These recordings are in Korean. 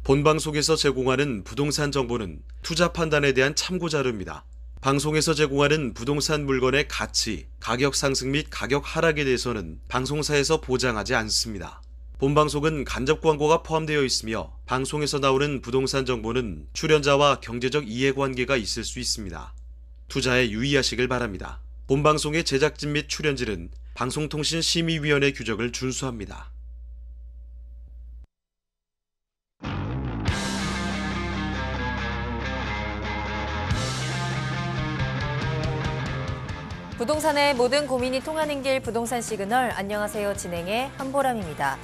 본방송에서 제공하는 부동산 정보는 투자 판단에 대한 참고 자료입니다. 방송에서 제공하는 부동산 물건의 가치, 가격 상승 및 가격 하락에 대해서는 방송사에서 보장하지 않습니다. 본방송은 간접 광고가 포함되어 있으며 방송에서 나오는 부동산 정보는 출연자와 경제적 이해관계가 있을 수 있습니다. 투자에 유의하시길 바랍니다. 본방송의 제작진 및 출연진은 방송통신심의위원회 규정을 준수합니다. 부동산의 모든 고민이 통하는 길 부동산 시그널. 안녕하세요. 진행의 한보람입니다.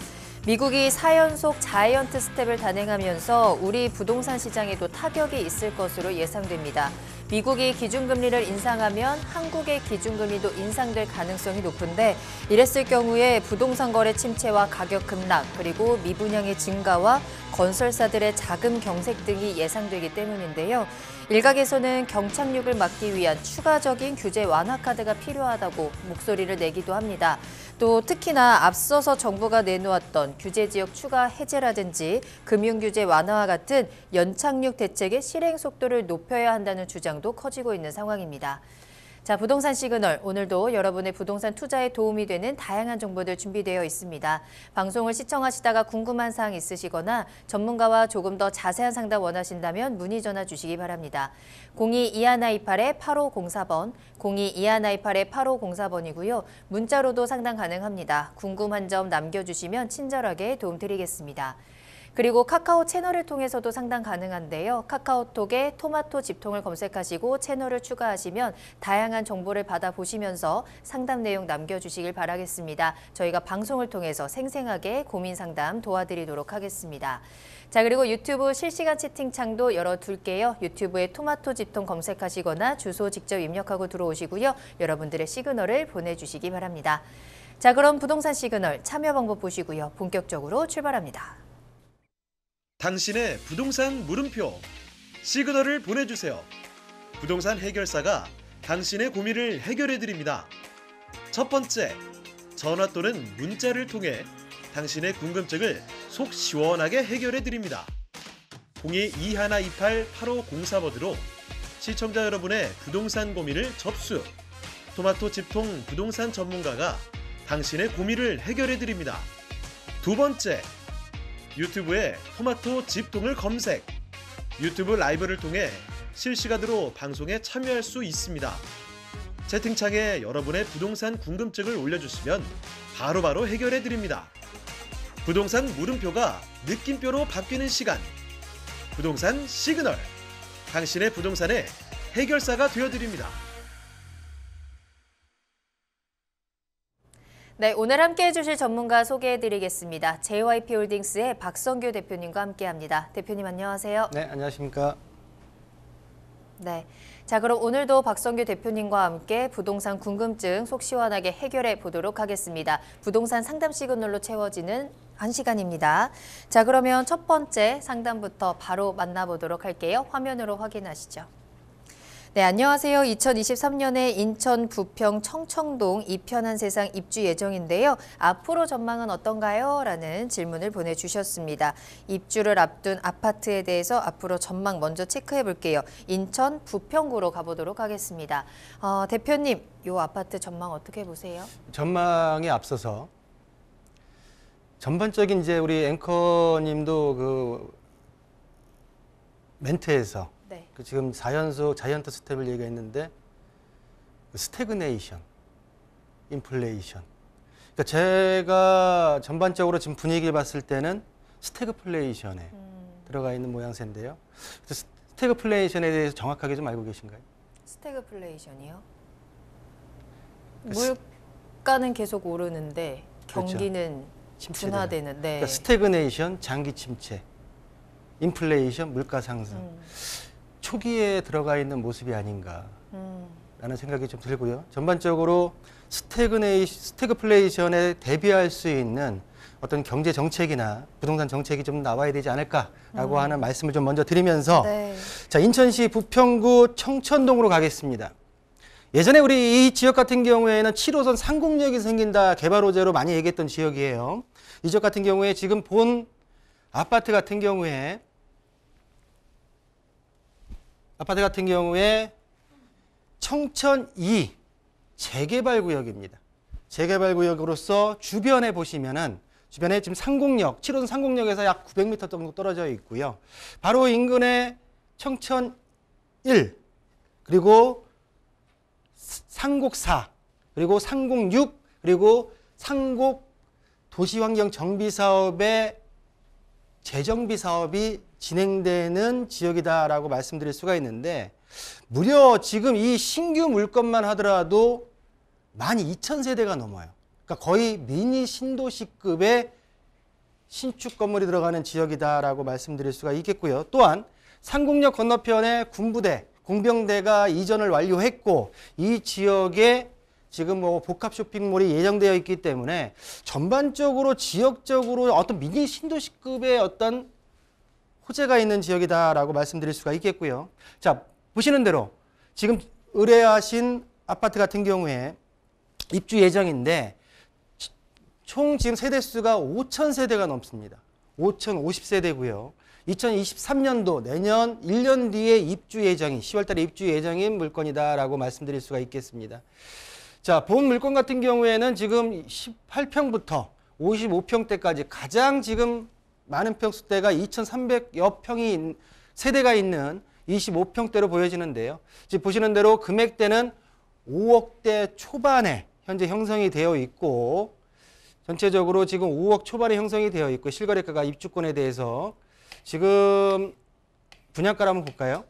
미국이 4연속 자이언트 스텝을 단행하면서 우리 부동산 시장에도 타격이 있을 것으로 예상됩니다. 미국이 기준금리를 인상하면 한국의 기준금리도 인상될 가능성이 높은데 이랬을 경우에 부동산 거래 침체와 가격 급락 그리고 미분양의 증가와 건설사들의 자금 경색 등이 예상되기 때문인데요. 일각에서는 경착륙을 막기 위한 추가적인 규제 완화 카드가 필요하다고 목소리를 내기도 합니다. 또 특히나 앞서서 정부가 내놓았던 규제 지역 추가 해제라든지 금융규제 완화와 같은 연착륙 대책의 실행 속도를 높여야 한다는 주장도 커지고 있는 상황입니다. 자, 부동산 시그널. 오늘도 여러분의 부동산 투자에 도움이 되는 다양한 정보들 준비되어 있습니다. 방송을 시청하시다가 궁금한 사항 있으시거나 전문가와 조금 더 자세한 상담 원하신다면 문의 전화 주시기 바랍니다. 02-2128-8504번, 02-2128-8504번이고요. 문자로도 상담 가능합니다. 궁금한 점 남겨주시면 친절하게 도움드리겠습니다. 그리고 카카오 채널을 통해서도 상담 가능한데요. 카카오톡에 토마토 집통을 검색하시고 채널을 추가하시면 다양한 정보를 받아보시면서 상담 내용 남겨주시길 바라겠습니다. 저희가 방송을 통해서 생생하게 고민 상담 도와드리도록 하겠습니다. 자, 그리고 유튜브 실시간 채팅창도 열어둘게요. 유튜브에 토마토 집통 검색하시거나 주소 직접 입력하고 들어오시고요. 여러분들의 시그널을 보내주시기 바랍니다. 자, 그럼 부동산 시그널 참여 방법 보시고요. 본격적으로 출발합니다. 당신의 부동산 물음표 시그널을 보내주세요. 부동산 해결사가 당신의 고민을 해결해드립니다. 첫 번째, 전화 또는 문자를 통해 당신의 궁금증을 속 시원하게 해결해드립니다. 02-2128-8504번으로 시청자 여러분의 부동산 고민을 접수. 토마토 집통 부동산 전문가가 당신의 고민을 해결해드립니다. 두 번째, 유튜브에 토마토 집통을 검색. 유튜브 라이브를 통해 실시간으로 방송에 참여할 수 있습니다. 채팅창에 여러분의 부동산 궁금증을 올려주시면 바로바로 해결해드립니다. 부동산 물음표가 느낌표로 바뀌는 시간. 부동산 시그널. 당신의 부동산의 해결사가 되어드립니다. 네, 오늘 함께해 주실 전문가 소개해드리겠습니다. JYP홀딩스의 박성규 대표님과 함께합니다. 대표님 안녕하세요. 네, 안녕하십니까. 네, 자 그럼 오늘도 박성규 대표님과 함께 부동산 궁금증 속 시원하게 해결해 보도록 하겠습니다. 부동산 상담 시그널로 채워지는 1시간입니다. 자, 그러면 첫 번째 상담부터 바로 만나보도록 할게요. 화면으로 확인하시죠. 네, 안녕하세요. 2023년에 인천 부평 청청동 이편한 세상 입주 예정인데요. 앞으로 전망은 어떤가요? 라는 질문을 보내주셨습니다. 입주를 앞둔 아파트에 대해서 앞으로 전망 먼저 체크해 볼게요. 인천 부평구로 가보도록 하겠습니다. 대표님, 이 아파트 전망 어떻게 보세요? 전망에 앞서서 전반적인 이제 우리 앵커님도 그 멘트에서 네. 지금 4연속 자이언트 스텝을 얘기했는데 스태그네이션, 인플레이션. 그러니까 제가 전반적으로 지금 분위기를 봤을 때는 스태그플레이션에 들어가 있는 모양새인데요. 스태그플레이션에 대해서 정확하게 좀 알고 계신가요? 스태그플레이션이요? 물가는 계속 오르는데 경기는 그렇죠. 둔화되는. 네. 그러니까 스태그네이션, 장기 침체, 인플레이션, 물가 상승. 초기에 들어가 있는 모습이 아닌가라는 생각이 좀 들고요. 전반적으로 스태그플레이션에 대비할 수 있는 어떤 경제 정책이나 부동산 정책이 좀 나와야 되지 않을까라고 하는 말씀을 좀 먼저 드리면서 네. 자, 인천시 부평구 청천동으로 가겠습니다. 예전에 우리 이 지역 같은 경우에는 7호선 상국역이 생긴다 개발 호재로 많이 얘기했던 지역이에요. 이 지역 같은 경우에 지금 본 아파트 같은 경우에 아파트 같은 경우에 청천 2 재개발 구역입니다. 재개발 구역으로서 주변에 보시면은 주변에 지금 상공역, 7호선 상공역에서 약 900m 정도 떨어져 있고요. 바로 인근에 청천 1, 그리고 상곡 4, 그리고 상곡 6, 그리고 상곡 도시환경 정비 사업의 재정비 사업이 진행되는 지역이다라고 말씀드릴 수가 있는데, 무려 지금 이 신규 물건만 하더라도 12,000세대가 넘어요. 그러니까 거의 미니 신도시급의 신축 건물이 들어가는 지역이다라고 말씀드릴 수가 있겠고요. 또한 상공역 건너편에 군부대, 공병대가 이전을 완료했고, 이 지역에 지금 뭐 복합 쇼핑몰이 예정되어 있기 때문에 전반적으로 지역적으로 어떤 미니 신도시급의 어떤 호재가 있는 지역이다라고 말씀드릴 수가 있겠고요. 자, 보시는 대로 지금 의뢰하신 아파트 같은 경우에 입주 예정인데 총 지금 세대수가 5,000세대가 넘습니다. 5,050세대고요. 2023년도 내년 1년 뒤에 입주 예정인, 10월 달에 입주 예정인 물건이다라고 말씀드릴 수가 있겠습니다. 자, 본 물건 같은 경우에는 지금 18평부터 55평대까지 가장 지금 많은 평수대가 2,300여 평이 세대가 있는 25평대로 보여지는데요. 지금 보시는 대로 금액대는 5억대 초반에 현재 형성이 되어 있고, 전체적으로 지금 5억 초반에 형성이 되어 있고, 실거래가가 입주권에 대해서 지금 분양가를 한번 볼까요?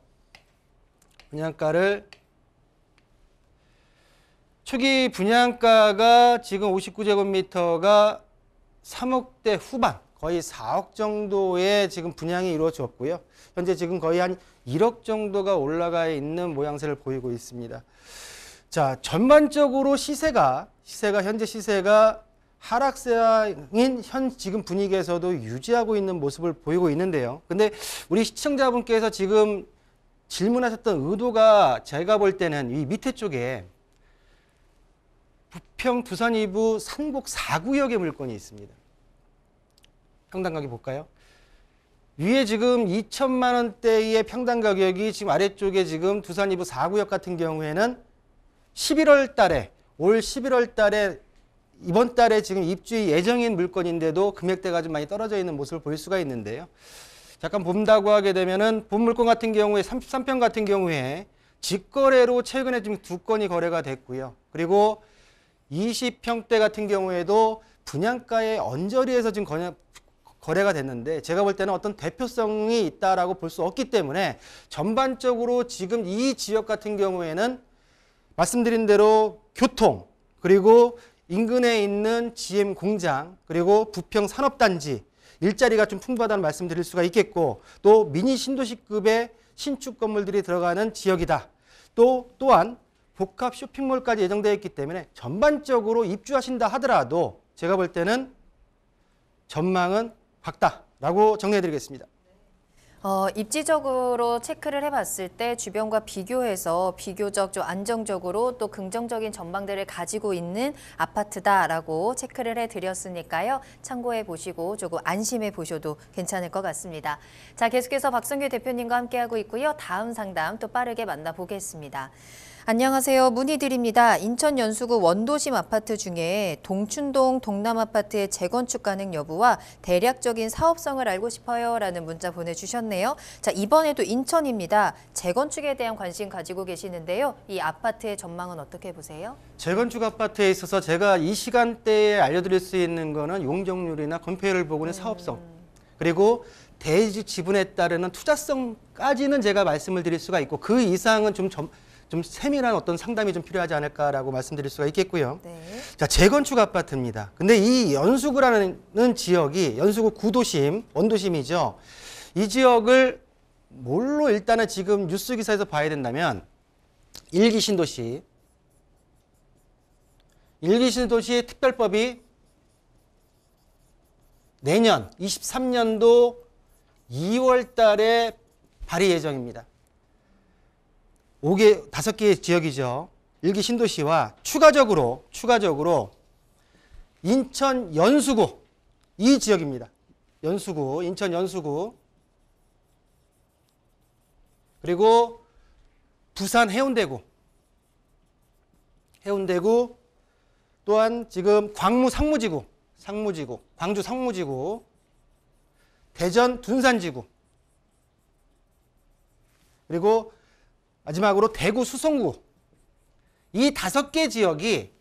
분양가를 초기 분양가가 지금 59제곱미터가 3억대 후반, 거의 4억 정도의 지금 분양이 이루어졌고요. 현재 지금 거의 한 1억 정도가 올라가 있는 모양새를 보이고 있습니다. 자, 전반적으로 시세가 현재 시세가 하락세인 현 지금 분위기에서도 유지하고 있는 모습을 보이고 있는데요. 근데 우리 시청자분께서 지금 질문하셨던 의도가 제가 볼 때는 이 밑에 쪽에 부평 두산 2부 상곡 4구역의 물건이 있습니다. 평당 가격 볼까요? 위에 지금 2천만 원대의 평당 가격이 지금 아래쪽에 지금 두산 2부 4구역 같은 경우에는 11월 달에, 올 11월 달에 이번 달에 지금 입주 예정인 물건인데도 금액대가 좀 많이 떨어져 있는 모습을 볼 수가 있는데요. 잠깐 본다고 하게 되면은 본 물건 같은 경우에 33평 같은 경우에 직거래로 최근에 지금 2건이 거래가 됐고요. 그리고 20평대 같은 경우에도 분양가의 언저리에서 지금 거래가 됐는데, 제가 볼 때는 어떤 대표성이 있다라고 볼 수 없기 때문에 전반적으로 지금 이 지역 같은 경우에는 말씀드린 대로 교통, 그리고 인근에 있는 GM 공장, 그리고 부평 산업단지, 일자리가 좀 풍부하다는 말씀드릴 수가 있겠고, 또 미니 신도시급의 신축 건물들이 들어가는 지역이다. 또한 복합 쇼핑몰까지 예정되어 있기 때문에 전반적으로 입주하신다 하더라도 제가 볼 때는 전망은 밝다라고 정리해드리겠습니다. 입지적으로 체크를 해봤을 때 주변과 비교해서 비교적 좀 안정적으로 또 긍정적인 전망들을 가지고 있는 아파트다라고 체크를 해드렸으니까요. 참고해 보시고 조금 안심해 보셔도 괜찮을 것 같습니다. 자, 계속해서 박성규 대표님과 함께하고 있고요. 다음 상담 또 빠르게 만나보겠습니다. 안녕하세요. 문의드립니다. 인천 연수구 원도심 아파트 중에 동춘동 동남아파트의 재건축 가능 여부와 대략적인 사업성을 알고 싶어요 라는 문자 보내주셨네요. 자, 이번에도 인천입니다. 재건축에 대한 관심 가지고 계시는데요. 이 아파트의 전망은 어떻게 보세요? 재건축 아파트에 있어서 제가 이 시간대에 알려드릴 수 있는 거는 용적률이나 건폐율을 보고 있는 사업성, 그리고 대지 지분에 따르는 투자성까지는 제가 말씀을 드릴 수가 있고, 그 이상은 좀 세밀한 어떤 상담이 좀 필요하지 않을까라고 말씀드릴 수가 있겠고요. 네. 자, 재건축 아파트입니다. 근데 이 연수구라는 지역이 연수구 구도심, 원도심이죠. 이 지역을 뭘로 일단은 지금 뉴스 기사에서 봐야 된다면 일기 신도시 특별법이 내년 23년도 2월 달에 발의 예정입니다. 5개의 지역이죠. 일기 신도시와 추가적으로 인천 연수구 이 지역입니다. 인천 연수구, 그리고 부산 해운대구, 또한 지금 광무 상무지구, 광주 상무지구, 대전 둔산지구, 그리고 마지막으로 대구 수성구, 이 5개 지역이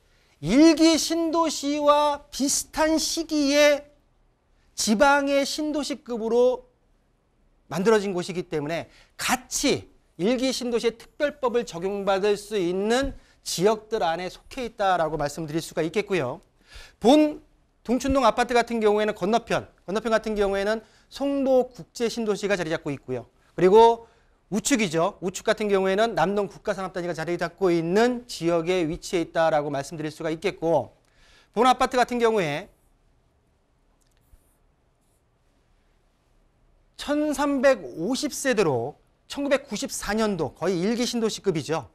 1기 신도시와 비슷한 시기에 지방의 신도시급으로 만들어진 곳이기 때문에 같이 1기 신도시의 특별법을 적용받을 수 있는 지역들 안에 속해 있다라고 말씀드릴 수가 있겠고요. 본 동춘동 아파트 같은 경우에는 건너편 같은 경우에는 송도국제신도시가 자리 잡고 있고요. 그리고 우측이죠. 우측 같은 경우에는 남동 국가산업단지가 자리 잡고 있는 지역에 위치해 있다라고 말씀드릴 수가 있겠고, 본 아파트 같은 경우에 1350세대로 1994년도 거의 1기 신도시급이죠.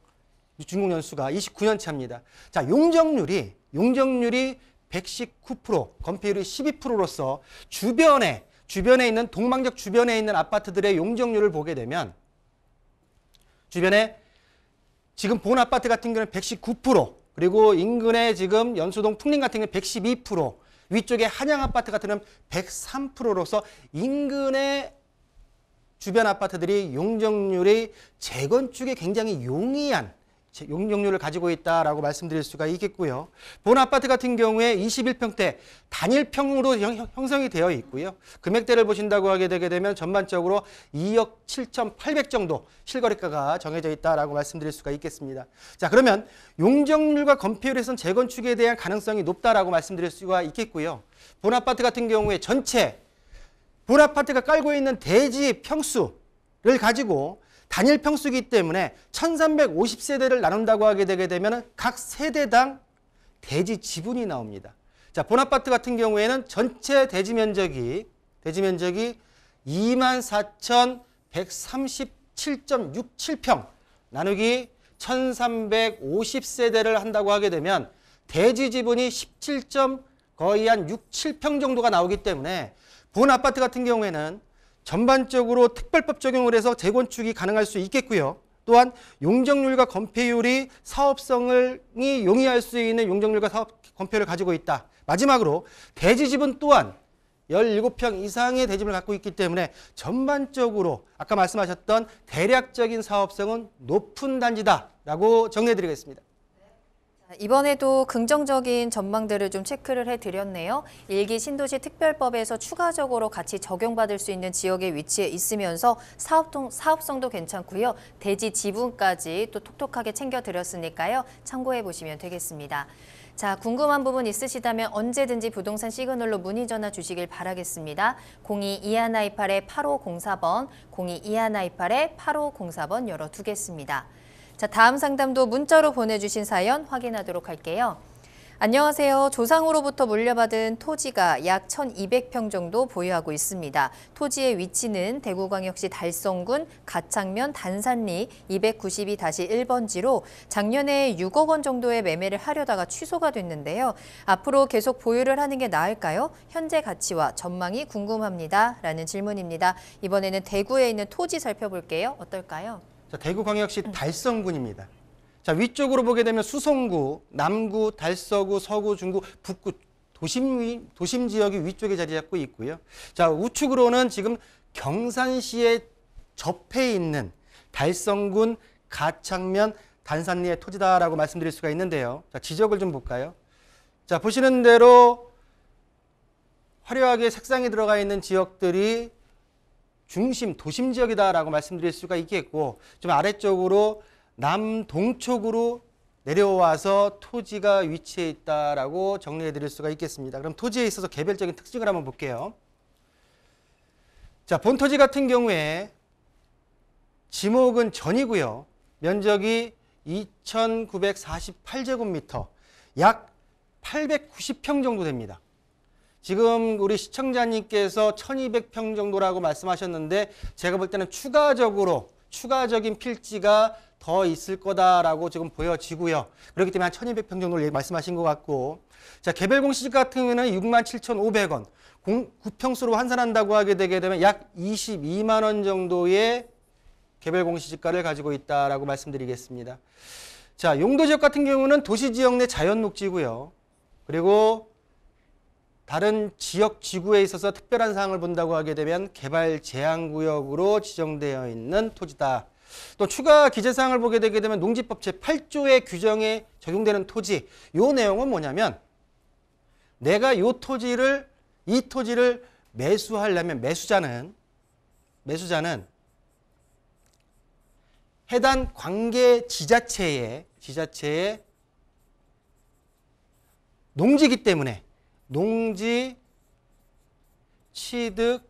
준공 연수가 29년 차입니다. 자, 용적률이 119%, 건폐율이 12%로서 주변에 있는 동방역 주변에 있는 아파트들의 용적률을 보게 되면 주변에 지금 본 아파트 같은 경우는 119%, 그리고 인근에 지금 연수동 풍림 같은 경우는 112%, 위쪽에 한양 아파트 같은 경우는 103%로서 인근의 주변 아파트들이 용적률이 재건축에 굉장히 용이한 용적률을 가지고 있다라고 말씀드릴 수가 있겠고요. 본 아파트 같은 경우에 21평대 단일평으로 형성이 되어 있고요. 금액대를 보신다고 하게 되게 되면 전반적으로 2억 7,800 정도 실거래가가 정해져 있다라고 말씀드릴 수가 있겠습니다. 자, 그러면 용적률과 건폐율에서는 재건축에 대한 가능성이 높다라고 말씀드릴 수가 있겠고요. 본 아파트 같은 경우에 전체 본 아파트가 깔고 있는 대지 평수를 가지고 단일 평수이기 때문에 1350세대를 나눈다고 하게 되게 되면 각 세대당 대지 지분이 나옵니다. 자, 본 아파트 같은 경우에는 전체 대지 면적이 24,137.67평 나누기 1350세대를 한다고 하게 되면 대지 지분이 17. 거의 한 6, 7평 정도가 나오기 때문에 본 아파트 같은 경우에는 전반적으로 특별법 적용을 해서 재건축이 가능할 수 있겠고요. 또한 용적률과 건폐율이 사업성이 용이할 수 있는 용적률과 건폐율을 가지고 있다. 마지막으로 대지 지분 또한 17평 이상의 대지분을 갖고 있기 때문에 전반적으로 아까 말씀하셨던 대략적인 사업성은 높은 단지다라고 정리해드리겠습니다. 이번에도 긍정적인 전망들을 좀 체크를 해드렸네요. 1기 신도시 특별법에서 추가적으로 같이 적용받을 수 있는 지역에 위치해 있으면서 사업성도 괜찮고요. 대지 지분까지 또 톡톡하게 챙겨드렸으니까요. 참고해 보시면 되겠습니다. 자, 궁금한 부분 있으시다면 언제든지 부동산 시그널로 문의 전화 주시길 바라겠습니다. 02-2128-8504번, 02-2128-8504번 열어두겠습니다. 자, 다음 상담도 문자로 보내주신 사연 확인하도록 할게요. 안녕하세요. 조상으로부터 물려받은 토지가 약 1200평 정도 보유하고 있습니다. 토지의 위치는 대구광역시 달성군 가창면 단산리 292-1번지로 작년에 6억 원 정도의 매매를 하려다가 취소가 됐는데요. 앞으로 계속 보유를 하는 게 나을까요? 현재 가치와 전망이 궁금합니다. 라는 질문입니다. 이번에는 대구에 있는 토지 살펴볼게요. 어떨까요? 자, 대구광역시 달성군입니다. 자, 위쪽으로 보게 되면 수성구, 남구, 달서구, 서구, 중구, 북구 도심 지역이 위쪽에 자리 잡고 있고요. 자, 우측으로는 지금 경산시에 접해 있는 달성군 가창면 단산리의 토지다라고 말씀드릴 수가 있는데요. 자, 지적을 좀 볼까요? 자, 보시는 대로 화려하게 색상이 들어가 있는 지역들이 중심, 도심 지역이다라고 말씀드릴 수가 있겠고, 좀 아래쪽으로 남동쪽으로 내려와서 토지가 위치해 있다라고 정리해 드릴 수가 있겠습니다. 그럼 토지에 있어서 개별적인 특징을 한번 볼게요. 자, 본 토지 같은 경우에 지목은 전이고요. 면적이 2948제곱미터, 약 890평 정도 됩니다. 지금 우리 시청자님께서 1200평 정도라고 말씀하셨는데 제가 볼 때는 추가적인 필지가 더 있을 거다라고 지금 보여지고요. 그렇기 때문에 한 1200평 정도를 말씀하신 것 같고, 자, 개별 공시지가 같은 경우는 67,500원, 9평수로 환산한다고 하게 되게 되면 약 22만 원 정도의 개별 공시지가를 가지고 있다라고 말씀드리겠습니다. 자, 용도지역 같은 경우는 도시지역 내 자연녹지고요. 그리고 다른 지역 지구에 있어서 특별한 사항을 본다고 하게 되면 개발 제한구역으로 지정되어 있는 토지다. 또 추가 기재사항을 보게 되게 되면 농지법 제8조의 규정에 적용되는 토지. 이 내용은 뭐냐면 내가 이 토지를 매수하려면 매수자는 해당 관계 지자체의 농지이기 때문에 농지 취득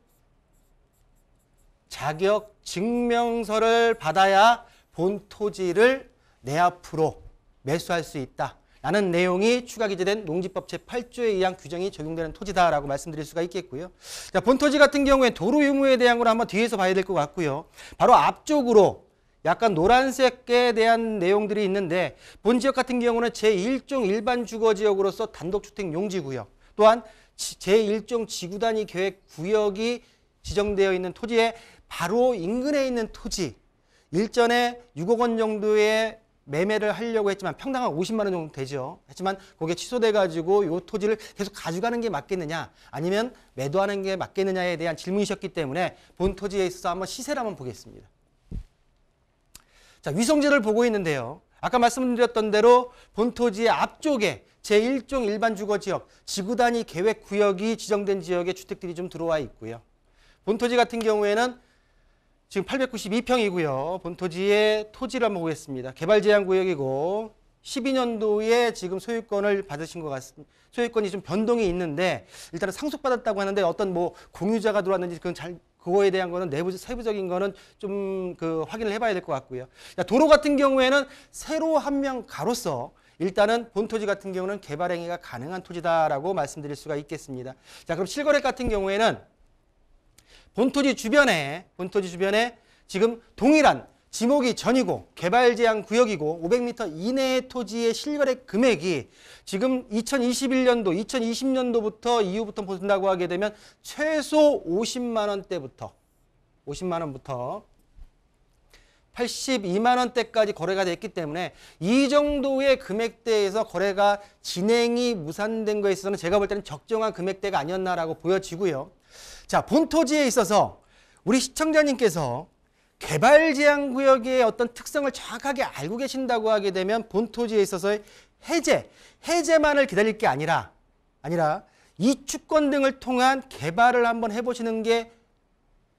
자격 증명서를 받아야 본 토지를 내 앞으로 매수할 수 있다. 라는 내용이 추가 기재된 농지법 제8조에 의한 규정이 적용되는 토지다라고 말씀드릴 수가 있겠고요. 자, 본 토지 같은 경우에 도로 유무에 대한 걸 한번 뒤에서 봐야 될 것 같고요. 바로 앞쪽으로 약간 노란색에 대한 내용들이 있는데 본 지역 같은 경우는 제1종 일반 주거지역으로서 단독주택 용지구역 또한 제1종 지구단위 계획 구역이 지정되어 있는 토지에 바로 인근에 있는 토지 일전에 6억 원 정도의 매매를 하려고 했지만 평당 한 50만 원 정도 되죠. 하지만 그게 취소돼 가지고 이 토지를 계속 가져가는 게 맞겠느냐 아니면 매도하는 게 맞겠느냐에 대한 질문이셨기 때문에 본 토지에 있어서 한번 시세를 한번 보겠습니다. 자, 위성지를 보고 있는데요. 아까 말씀드렸던 대로 본 토지의 앞쪽에 제1종 일반 주거지역 지구단위 계획구역이 지정된 지역에 주택들이 좀 들어와 있고요. 본 토지 같은 경우에는 지금 892평이고요. 본 토지의 토지를 한번 보겠습니다. 개발제한구역이고 12년도에 지금 소유권을 받으신 것 같습니다. 소유권이 좀 변동이 있는데 일단은 상속받았다고 하는데 어떤 뭐 공유자가 들어왔는지 그거에 대한 거는 세부적인 거는 좀 확인을 해봐야 될 것 같고요. 도로 같은 경우에는 새로 한 명 가로서 일단은 본 토지 같은 경우는 개발 행위가 가능한 토지다라고 말씀드릴 수가 있겠습니다. 자, 그럼 실거래 같은 경우에는 본 토지 주변에 지금 동일한 지목이 전이고 개발 제한 구역이고 500m 이내의 토지의 실거래 금액이 지금 2021년도, 2020년도부터 이후부터 본다고 하게 되면 최소 50만 원대부터 82만 원대까지 거래가 됐기 때문에 이 정도의 금액대에서 거래가 진행이 무산된 거에 있어서는 제가 볼 때는 적정한 금액대가 아니었나라고 보여지고요. 자, 본 토지에 있어서 우리 시청자님께서 개발 제한 구역의 어떤 특성을 정확하게 알고 계신다고 하게 되면 본 토지에 있어서의 해제만을 기다릴 게 아니라 이주권 등을 통한 개발을 한번 해보시는 게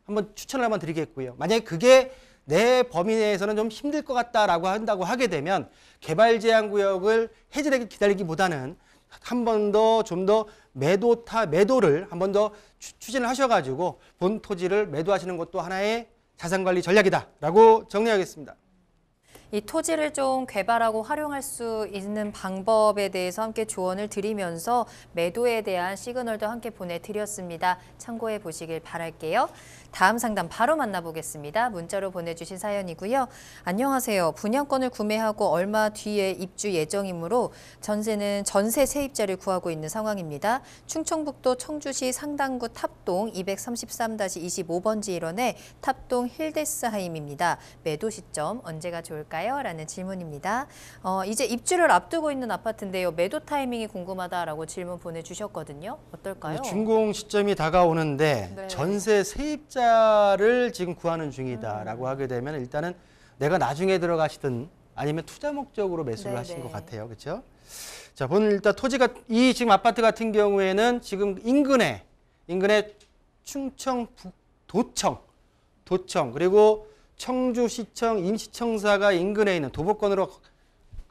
한번 추천을 한번 드리겠고요. 만약에 그게 내 범위 내에서는 좀 힘들 것 같다라고 한다고 하게 되면 개발 제한 구역을 해제되기 기다리기보다는 한 번 더 좀 더 매도를 한 번 더 추진을 하셔가지고 본 토지를 매도하시는 것도 하나의 자산관리 전략이다라고 정리하겠습니다. 이 토지를 좀 개발하고 활용할 수 있는 방법에 대해서 함께 조언을 드리면서 매도에 대한 시그널도 함께 보내드렸습니다. 참고해 보시길 바랄게요. 다음 상담 바로 만나보겠습니다. 문자로 보내주신 사연이고요. 안녕하세요. 분양권을 구매하고 얼마 뒤에 입주 예정이므로 전세는 전세 세입자를 구하고 있는 상황입니다. 충청북도 청주시 상당구 탑동 233-25번지 일원의 탑동 힐데스하임입니다. 매도 시점 언제가 좋을까요? 라는 질문입니다. 이제 입주를 앞두고 있는 아파트인데요. 매도 타이밍이 궁금하다라고 질문 보내주셨거든요. 어떨까요? 준공 시점이 다가오는데 네. 전세 세입자를 지금 구하는 중이다라고 하게 되면 일단은 내가 나중에 들어가시든 아니면 투자 목적으로 매수를 하신 것 같아요. 그렇죠? 자, 보는 일단 토지가 이 지금 아파트 같은 경우에는 지금 인근에 충청북도청 그리고 청주시청 임시청사가 인근에 있는 도보권으로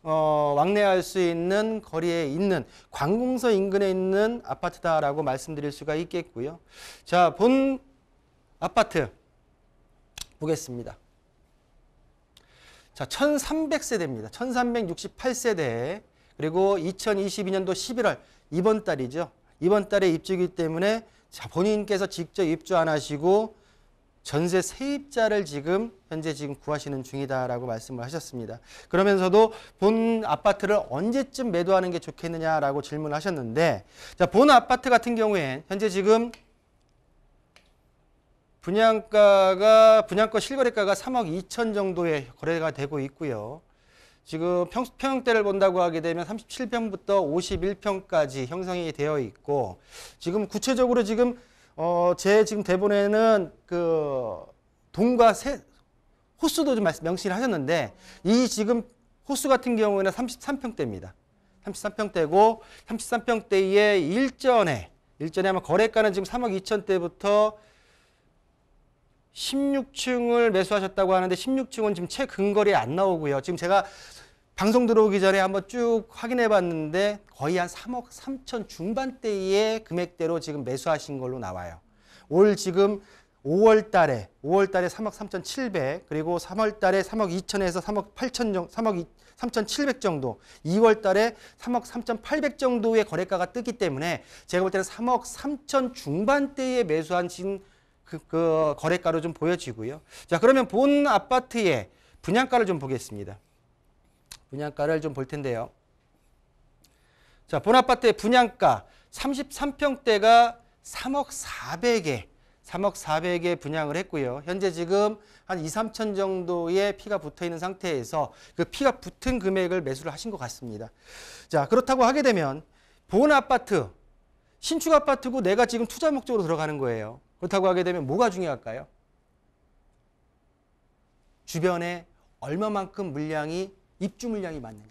왕래할 수 있는 거리에 있는 관공서 인근에 있는 아파트다라고 말씀드릴 수가 있겠고요. 자, 본 아파트 보겠습니다. 자, 1300세대입니다. 1368세대 그리고 2022년도 11월 이번 달이죠. 이번 달에 입주이기 때문에 자, 본인께서 직접 입주 안 하시고 전세 세입자를 현재 구하시는 중이다라고 말씀을 하셨습니다. 그러면서도 본 아파트를 언제쯤 매도하는 게 좋겠느냐라고 질문을 하셨는데, 자, 본 아파트 같은 경우에 현재 지금 분양가 실거래가가 3억 2천 정도의 거래가 되고 있고요. 지금 평형대를 본다고 하게 되면 37평부터 51평까지 형성이 되어 있고, 지금 구체적으로 지금 제 지금 대본에는 그 동과 호수도 좀 명시를 하셨는데, 이 지금 호수 같은 경우에는 33평대입니다. 33평대고 33평대에 일전에 아마 거래가는 지금 3억 2천대부터 16층을 매수하셨다고 하는데 16층은 지금 최근거리에 안 나오고요. 지금 제가 방송 들어오기 전에 한번 쭉 확인해 봤는데 거의 한 3억 3천 중반대의 금액대로 지금 매수하신 걸로 나와요. 올 지금 5월 달에 3억 3천 7백, 그리고 3월 달에 3억 2천에서 3억 8천 정도, 3억 3천 7백 정도, 2월 달에 3억 3천 8백 정도의 거래가가 뜨기 때문에 제가 볼 때는 3억 3천 중반대에 매수하신 그 거래가로 좀 보여지고요. 자, 그러면 본 아파트의 분양가를 좀 보겠습니다. 분양가를 좀 볼 텐데요. 자, 본 아파트의 분양가 33평대가 3억 400에 분양을 했고요. 현재 지금 한 2, 3천 정도의 피가 붙어 있는 상태에서 그 피가 붙은 금액을 매수를 하신 것 같습니다. 자, 그렇다고 하게 되면 본 아파트, 신축 아파트고 내가 지금 투자 목적으로 들어가는 거예요. 그렇다고 하게 되면 뭐가 중요할까요? 주변에 얼마만큼 입주 물량이 많느냐.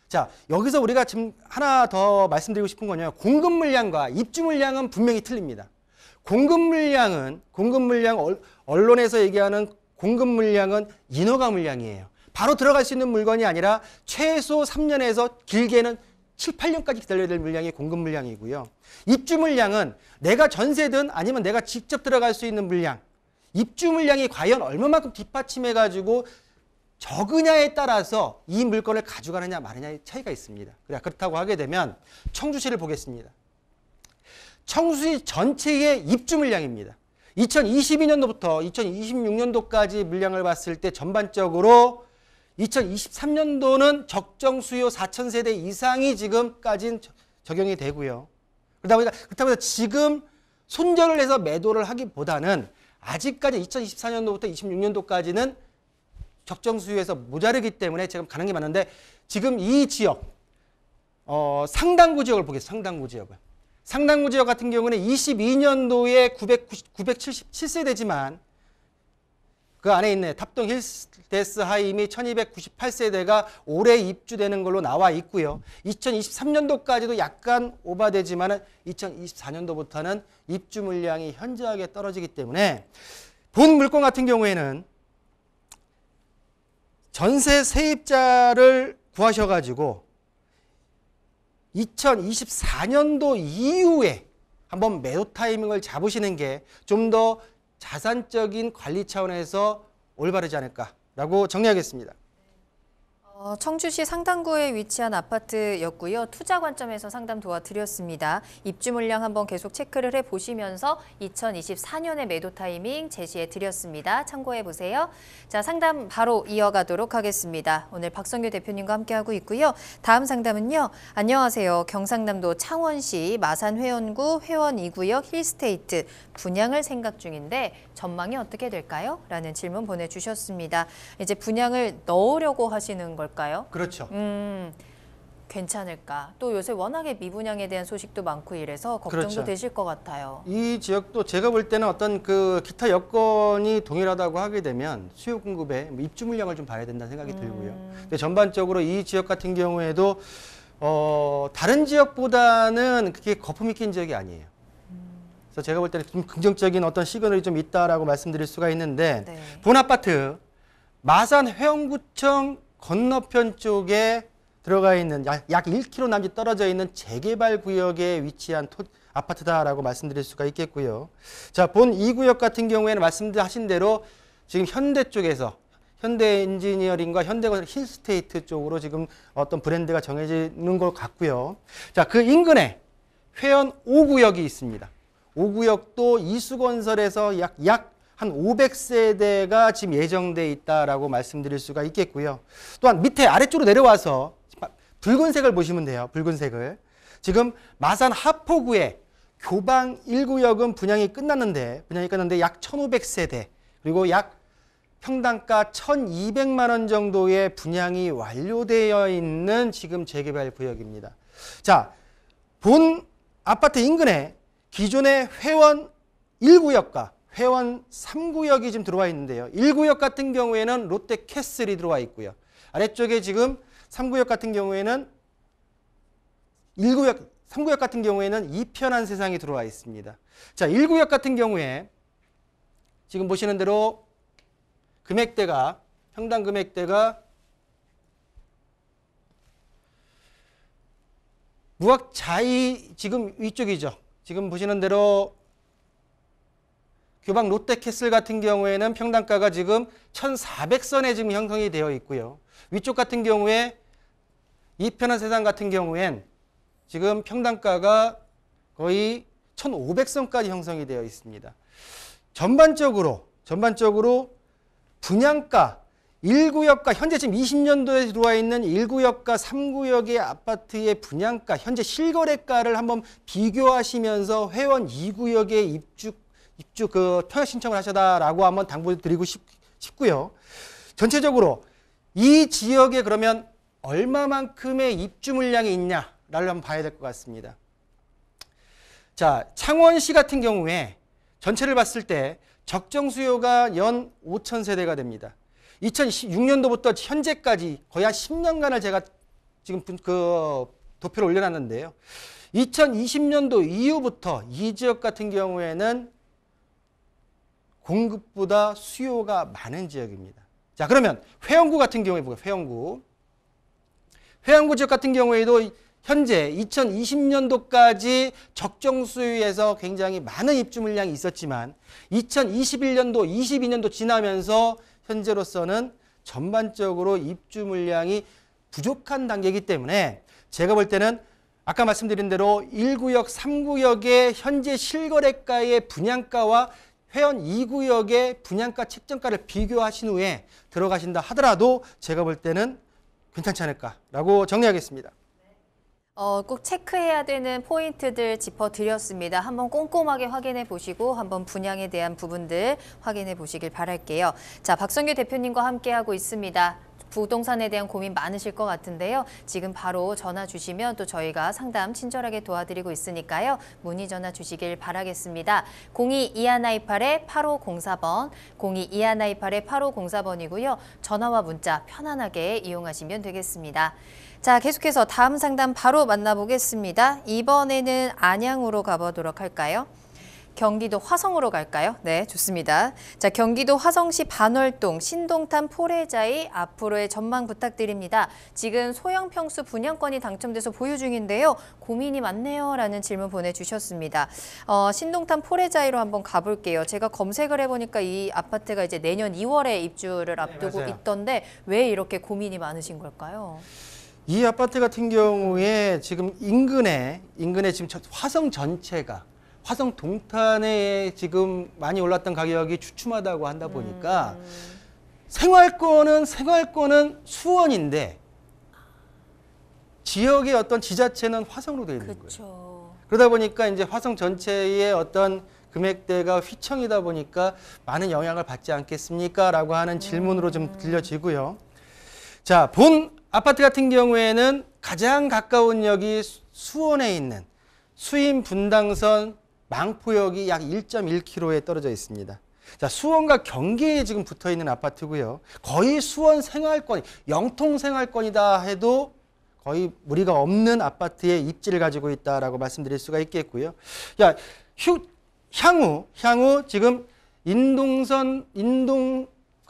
자, 여기서 우리가 지금 하나 더 말씀드리고 싶은 거냐, 공급 물량과 입주 물량은 분명히 틀립니다. 공급 물량, 언론에서 얘기하는 공급 물량은 인허가 물량이에요. 바로 들어갈 수 있는 물건이 아니라 최소 3년에서 길게는 7, 8년까지 기다려야 될 물량이 공급 물량이고요. 입주 물량은 내가 전세든 아니면 내가 직접 들어갈 수 있는 물량, 입주 물량이 과연 얼마만큼 뒷받침해가지고 적으냐에 따라서 이 물건을 가져가느냐 마느냐의 차이가 있습니다. 그렇다고 하게 되면 청주시를 보겠습니다. 청주시 전체의 입주 물량입니다. 2022년도부터 2026년도까지 물량을 봤을 때 전반적으로 2023년도는 적정 수요 4,000세대 이상이 지금까지는 적용이 되고요. 그렇다고 해서 지금 손절을 해서 매도를 하기보다는 아직까지 2024년도부터 26년도까지는 적정 수요에서 모자르기 때문에 지금 가는 게 맞는데, 지금 이 지역, 상당구 지역을 보겠습니다. 상당구 지역 같은 경우는 22년도에 977세대지만 그 안에 있는 탑동 힐스데스 하이 및 1298세대가 올해 입주되는 걸로 나와 있고요. 2023년도까지도 약간 오바되지만 2024년도부터는 입주 물량이 현저하게 떨어지기 때문에 본 물건 같은 경우에는 전세 세입자를 구하셔가지고 2024년도 이후에 한번 매도 타이밍을 잡으시는 게 좀 더 자산적인 관리 차원에서 올바르지 않을까라고 정리하겠습니다. 청주시 상당구에 위치한 아파트였고요. 투자 관점에서 상담 도와드렸습니다. 입주 물량 한번 계속 체크를 해보시면서 2024년의 매도 타이밍 제시해 드렸습니다. 참고해 보세요. 자, 상담 바로 이어가도록 하겠습니다. 오늘 박성규 대표님과 함께하고 있고요. 다음 상담은요. 안녕하세요. 경상남도 창원시 마산 회원구 회원 2구역 힐스테이트 분양을 생각 중인데 전망이 어떻게 될까요? 라는 질문 보내주셨습니다. 이제 분양을 넣으려고 하시는 걸까요? 그렇죠. 괜찮을까? 또 요새 워낙에 미분양에 대한 소식도 많고 이래서 걱정도 그렇죠. 되실 것 같아요. 이 지역도 제가 볼 때는 어떤 그 기타 여건이 동일하다고 하게 되면 수요 공급에 입주 물량을 좀 봐야 된다는 생각이 들고요. 근데 전반적으로 이 지역 같은 경우에도 다른 지역보다는 그렇게 거품이 낀 지역이 아니에요. 그래서 제가 볼 때는 좀 긍정적인 어떤 시그널이 좀 있다라고 말씀드릴 수가 있는데, 네. 본 아파트 마산 회원구청 건너편 쪽에 들어가 있는 약 1km 남짓 떨어져 있는 재개발 구역에 위치한 아파트다라고 말씀드릴 수가 있겠고요. 자, 본 이 구역 같은 경우에는 말씀하신 대로 지금 현대 쪽에서 현대 엔지니어링과 현대건설 힐스테이트 쪽으로 지금 어떤 브랜드가 정해지는 것 같고요. 자, 그 인근에 회원 5구역이 있습니다. 5구역도 이수건설에서 약 한 500세대가 지금 예정돼 있다라고 말씀드릴 수가 있겠고요. 또한 밑에 아래쪽으로 내려와서 붉은색을 보시면 돼요. 붉은색을. 지금 마산 하포구에 교방 1구역은 분양이 끝났는데 약 1,500세대 그리고 약 평당가 1,200만 원 정도의 분양이 완료되어 있는 지금 재개발 구역입니다. 자, 본 아파트 인근에 기존의 회원 1구역과 회원 3구역이 지금 들어와 있는데요. 1구역 같은 경우에는 롯데캐슬이 들어와 있고요. 아래쪽에 지금 3구역 같은 경우에는 3구역 같은 경우에는 이편한 세상이 들어와 있습니다. 자, 1구역 같은 경우에 지금 보시는 대로 금액대가 평당 금액대가 무학자이 지금 위쪽이죠. 지금 보시는 대로 교방 롯데캐슬 같은 경우에는 평당가가 지금 1,400선에 지금 형성이 되어 있고요. 위쪽 같은 경우에 이편한 세상 같은 경우엔 지금 평당가가 거의 1,500선까지 형성이 되어 있습니다. 전반적으로 분양가 1구역과 현재 지금 20년도에 들어와 있는 1구역과 3구역의 아파트의 분양가 현재 실거래가를 한번 비교하시면서 회원 2구역에 입주 통합 신청을 하셔다라고 한번 당부드리고 싶고요. 전체적으로 이 지역에 그러면 얼마만큼의 입주 물량이 있냐를 한번 봐야 될 것 같습니다. 자, 창원시 같은 경우에 전체를 봤을 때 적정 수요가 연 5,000세대가 됩니다. 2016년도부터 현재까지 거의 한 10년간을 제가 지금 그 도표를 올려놨는데요. 2020년도 이후부터 이 지역 같은 경우에는 공급보다 수요가 많은 지역입니다. 자, 그러면 회원구 같은 경우에 볼게요. 회원구 지역 같은 경우에도 현재 2020년도까지 적정 수요에서 굉장히 많은 입주 물량이 있었지만 2021년도, 22년도 지나면서 현재로서는 전반적으로 입주 물량이 부족한 단계이기 때문에 제가 볼 때는 아까 말씀드린 대로 1구역, 3구역의 현재 실거래가의 분양가와 회원 2구역의 분양가 책정가를 비교하신 후에 들어가신다 하더라도 제가 볼 때는 괜찮지 않을까라고 정리하겠습니다. 꼭 체크해야 되는 포인트들 짚어드렸습니다. 한번 꼼꼼하게 확인해 보시고 한번 분양에 대한 부분들 확인해 보시길 바랄게요. 자, 박성규 대표님과 함께하고 있습니다. 부동산에 대한 고민 많으실 것 같은데요. 지금 바로 전화 주시면 또 저희가 상담 친절하게 도와드리고 있으니까요. 문의 전화 주시길 바라겠습니다. 02-2128-8504번, 02-2128-8504번이고요. 전화와 문자 편안하게 이용하시면 되겠습니다. 자, 계속해서 다음 상담 바로 만나보겠습니다. 이번에는 안양으로 가보도록 할까요? 경기도 화성으로 갈까요? 네, 좋습니다. 자, 경기도 화성시 반월동 신동탄 포레자이 앞으로의 전망 부탁드립니다. 지금 소형 평수 분양권이 당첨돼서 보유 중인데요. 고민이 많네요 라는 질문 보내주셨습니다. 신동탄 포레자이로 한번 가볼게요. 제가 검색을 해보니까 이 아파트가 이제 내년 2월에 입주를 앞두고 있던데 왜 이렇게 고민이 많으신 걸까요? 이 아파트 같은 경우에 지금 인근에 지금 화성 전체가 화성 동탄에 지금 많이 올랐던 가격이 주춤하다고 한다 보니까 생활권은 수원인데 지역의 어떤 지자체는 화성으로 되어 있는 거예요. 그러다 보니까 이제 화성 전체의 어떤 금액대가 휘청이다 보니까 많은 영향을 받지 않겠습니까? 라고 하는 질문으로 좀 들려지고요. 자, 본 아파트 같은 경우에는 가장 가까운 역이 수원에 있는 수인 분당선 망포역이 약 1.1km에 떨어져 있습니다. 자, 수원과 경기에 지금 붙어 있는 아파트고요. 거의 수원 생활권, 영통 생활권이다 해도 거의 무리가 없는 아파트의 입지를 가지고 있다라고 말씀드릴 수가 있겠고요. 야, 향후 지금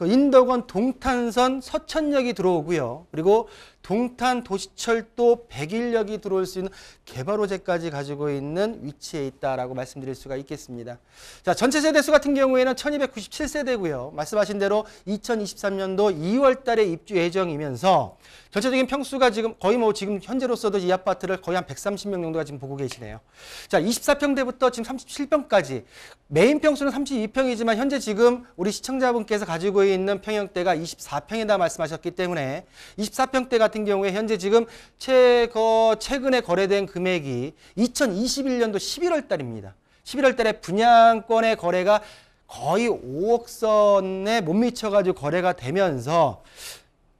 인덕원 동탄선 서천역이 들어오고요. 그리고 동탄 도시철도 101역이 들어올 수 있는 개발호재까지 가지고 있는 위치에 있다라고 말씀드릴 수가 있겠습니다. 자, 전체 세대수 같은 경우에는 1297세대고요. 말씀하신 대로 2023년도 2월 달에 입주 예정이면서 전체적인 평수가 지금 거의 지금 현재로서도 이 아파트를 거의 한 130명 정도가 지금 보고 계시네요. 자, 24평대부터 지금 37평까지 메인 평수는 32평이지만 현재 지금 우리 시청자분께서 가지고 있는 평형대가 24평이다 말씀하셨기 때문에 24평대 같은 같은 경우에 현재 지금 최근에 거래된 금액이 2021년도 11월 달입니다. 11월 달에 분양권의 거래가 거의 5억 선에 못 미쳐가지고 거래가 되면서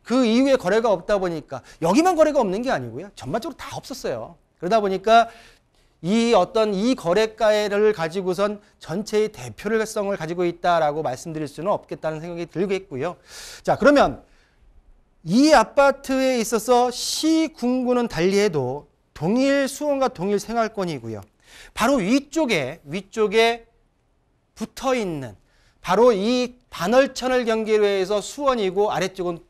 그 이후에 거래가 없다 보니까 여기만 거래가 없는 게 아니고요. 전반적으로 다 없었어요. 그러다 보니까 이 거래가를 가지고선 전체의 대표성을 가지고 있다라고 말씀드릴 수는 없겠다는 생각이 들겠고요. 자, 그러면 이 아파트에 있어서 시군구는 달리해도 동일 수원과 동일 생활권이고요. 바로 위쪽에 붙어 있는 바로 이 반월천을 경계로 해서 수원이고 아래쪽은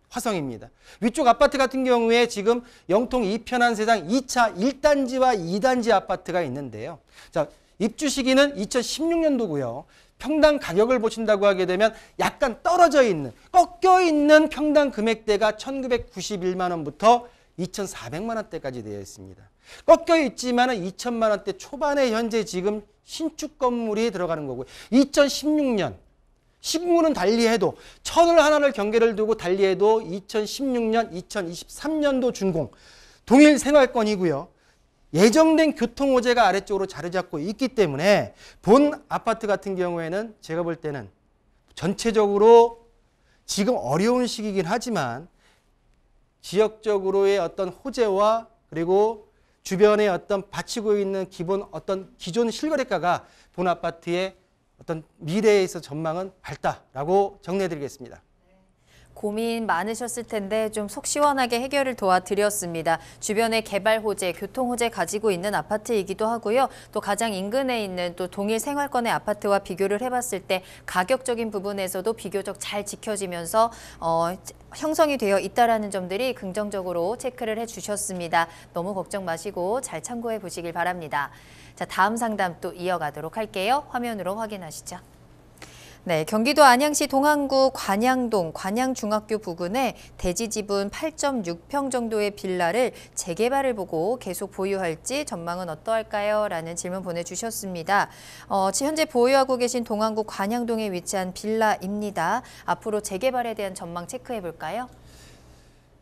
화성입니다. 위쪽 아파트 같은 경우에 지금 영통 2편한 세상 2차 1단지와 2단지 아파트가 있는데요. 자, 입주 시기는 2016년도고요. 평당 가격을 보신다고 하게 되면 약간 떨어져 있는, 꺾여 있는 평당 금액대가 1991만 원부터 2,400만 원대까지 되어 있습니다. 꺾여 있지만 2천만 원대 초반에 현재 지금 신축 건물이 들어가는 거고요. 2016년 시군구는 달리해도 천을 하나를 경계를 두고 달리해도 2016년, 2023년도 준공 동일 생활권이고요. 예정된 교통호재가 아래쪽으로 자리 잡고 있기 때문에 본 아파트 같은 경우에는 제가 볼 때는 전체적으로 지금 어려운 시기이긴 하지만 지역적으로의 어떤 호재와 그리고 주변에 어떤 받치고 있는 기존 실거래가가 본 아파트의 어떤 미래에 있어 전망은 밝다라고 정리해드리겠습니다. 고민 많으셨을 텐데 좀 속 시원하게 해결을 도와드렸습니다. 주변에 개발 호재, 교통 호재 가지고 있는 아파트이기도 하고요. 또 가장 인근에 있는 또 동일 생활권의 아파트와 비교를 해봤을 때 가격적인 부분에서도 비교적 잘 지켜지면서 형성이 되어 있다라는 점들이 긍정적으로 체크를 해주셨습니다. 너무 걱정 마시고 잘 참고해 보시길 바랍니다. 자, 다음 상담 또 이어가도록 할게요. 화면으로 확인하시죠. 네, 경기도 안양시 동안구 관양동 관양중학교 부근에 대지 지분 8.6평 정도의 빌라를 재개발을 보고 계속 보유할지 전망은 어떠할까요? 라는 질문 보내주셨습니다. 현재 보유하고 계신 동안구 관양동에 위치한 빌라입니다. 앞으로 재개발에 대한 전망 체크해 볼까요?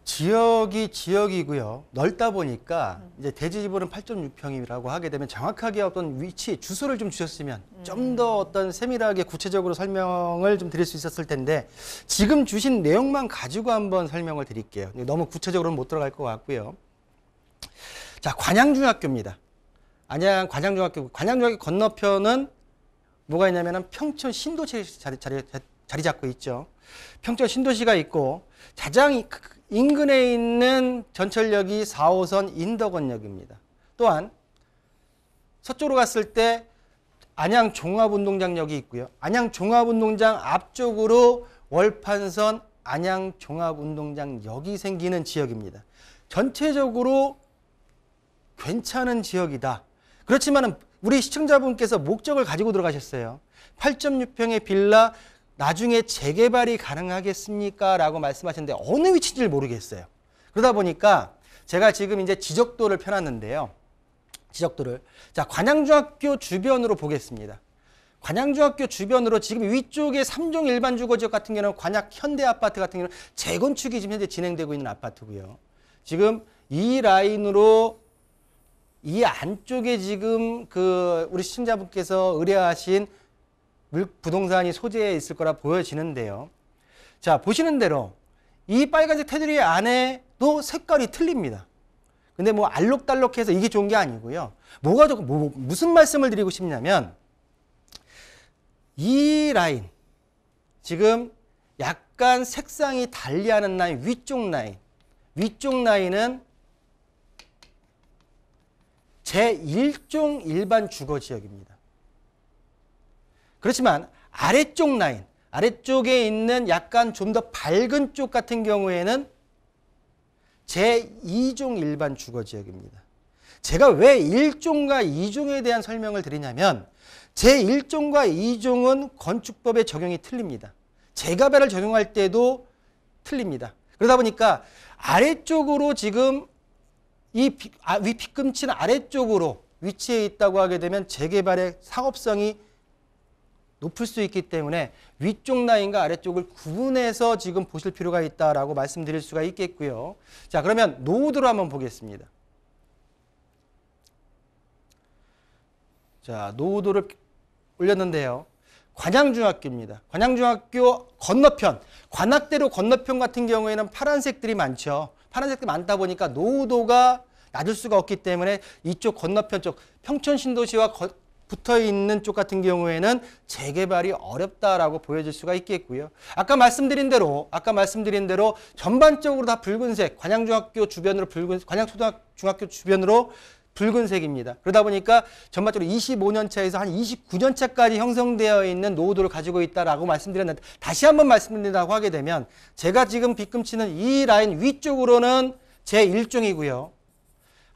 지역이고요. 넓다 보니까 이제 대지 지분은 8.6평이라고 하게 되면 정확하게 어떤 위치, 주소를 좀 주셨으면 좀 더 어떤 세밀하게 구체적으로 설명을 좀 드릴 수 있었을 텐데 지금 주신 내용만 가지고 한번 설명을 드릴게요. 너무 구체적으로는 못 들어갈 것 같고요. 자, 관양중학교입니다. 안양 관양중학교 건너편은 뭐가 있냐면은 평촌 신도시 자리 잡고 있죠. 평촌 신도시가 있고 가장 인근에 있는 전철역이 4호선 인덕원역입니다. 또한 서쪽으로 갔을 때 안양 종합운동장역이 있고요. 안양 종합운동장 앞쪽으로 월판선 안양 종합운동장역이 생기는 지역입니다. 전체적으로 괜찮은 지역이다. 그렇지만 우리 시청자분께서 목적을 가지고 들어가셨어요. 8.6평의 빌라 나중에 재개발이 가능하겠습니까? 라고 말씀하셨는데 어느 위치인지를 모르겠어요. 그러다 보니까 제가 지금 이제 지적도를 펴놨는데요. 지적도를. 자, 관양중학교 주변으로 보겠습니다. 관양중학교 주변으로 지금 위쪽에 3종 일반 주거지역 같은 경우는 관악 현대아파트 같은 경우는 재건축이 지금 현재 진행되고 있는 아파트고요. 지금 이 라인으로 이 안쪽에 지금 우리 시청자분께서 의뢰하신 부동산이 소재에 있을 거라 보여지는데요. 자, 보시는 대로 이 빨간색 테두리 안에도 색깔이 틀립니다. 근데 뭐 알록달록해서 이게 좋은 게 아니고요. 무슨 말씀을 드리고 싶냐면 이 라인, 지금 약간 색상이 달리하는 라인, 위쪽 라인은 제1종 일반 주거지역입니다. 그렇지만 아래쪽 라인, 아래쪽에 있는 약간 좀 더 밝은 쪽 같은 경우에는 제2종 일반 주거지역입니다. 제가 왜 1종과 2종에 대한 설명을 드리냐면 제1종과 2종은 건축법의 적용이 틀립니다. 재개발을 적용할 때도 틀립니다. 그러다 보니까 아래쪽으로 지금 위 뒤꿈치는 아래쪽으로 위치해 있다고 하게 되면 재개발의 사업성이 높을 수 있기 때문에 위쪽 라인과 아래쪽을 구분해서 지금 보실 필요가 있다라고 말씀드릴 수가 있겠고요. 자, 그러면 노후도를 한번 보겠습니다. 자, 노후도를 올렸는데요. 관양중학교입니다. 관양중학교 건너편, 관악대로 건너편 같은 경우에는 파란색들이 많죠. 파란색들이 많다 보니까 노후도가 낮을 수가 없기 때문에 이쪽 건너편 쪽 평촌신도시와 붙어 있는 쪽 같은 경우에는 재개발이 어렵다라고 보여질 수가 있겠고요. 아까 말씀드린 대로 전반적으로 다 붉은색, 관양중학교 주변으로 관양초등학교 주변으로 붉은색입니다. 그러다 보니까 전반적으로 25년 차에서 한 29년 차까지 형성되어 있는 노후도를 가지고 있다라고 말씀드렸는데, 다시 한번 말씀드린다고 하게 되면 제가 지금 빗금치는 이 라인 위쪽으로는 제1종이고요.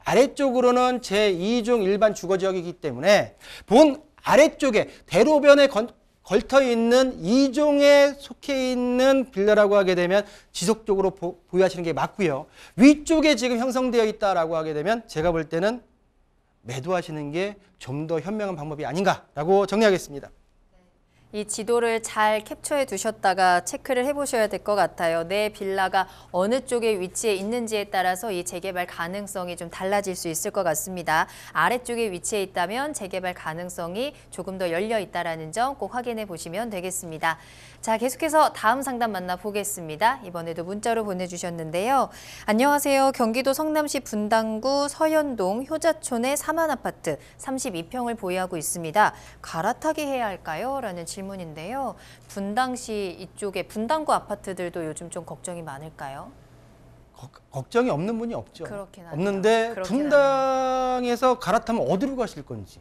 아래쪽으로는 제2종 일반 주거지역이기 때문에 본 아래쪽에 대로변에 걸터 있는 2종에 속해 있는 빌라라고 하게 되면 지속적으로 보유하시는 게 맞고요. 위쪽에 지금 형성되어 있다라고 하게 되면 제가 볼 때는 매도하시는 게 좀 더 현명한 방법이 아닌가라고 정리하겠습니다. 이 지도를 잘 캡처해 두셨다가 체크를 해보셔야 될 것 같아요. 내 빌라가 어느 쪽에 위치해 있는지에 따라서 이 재개발 가능성이 좀 달라질 수 있을 것 같습니다. 아래쪽에 위치해 있다면 재개발 가능성이 조금 더 열려 있다는 점 꼭 확인해 보시면 되겠습니다. 자, 계속해서 다음 상담 만나보겠습니다. 이번에도 문자로 보내주셨는데요. 안녕하세요. 경기도 성남시 분당구 서현동 효자촌의 3한 아파트 32평을 보유하고 있습니다. 갈아타기 해야 할까요? 라는 질문인데요. 분당시 이쪽에 분당구 아파트들도 요즘 좀 걱정이 많을까요? 걱정이 없는 분이 없죠. 그렇긴 하네요. 없는데 그렇긴 분당에서 갈아타면 어디로 가실 건지.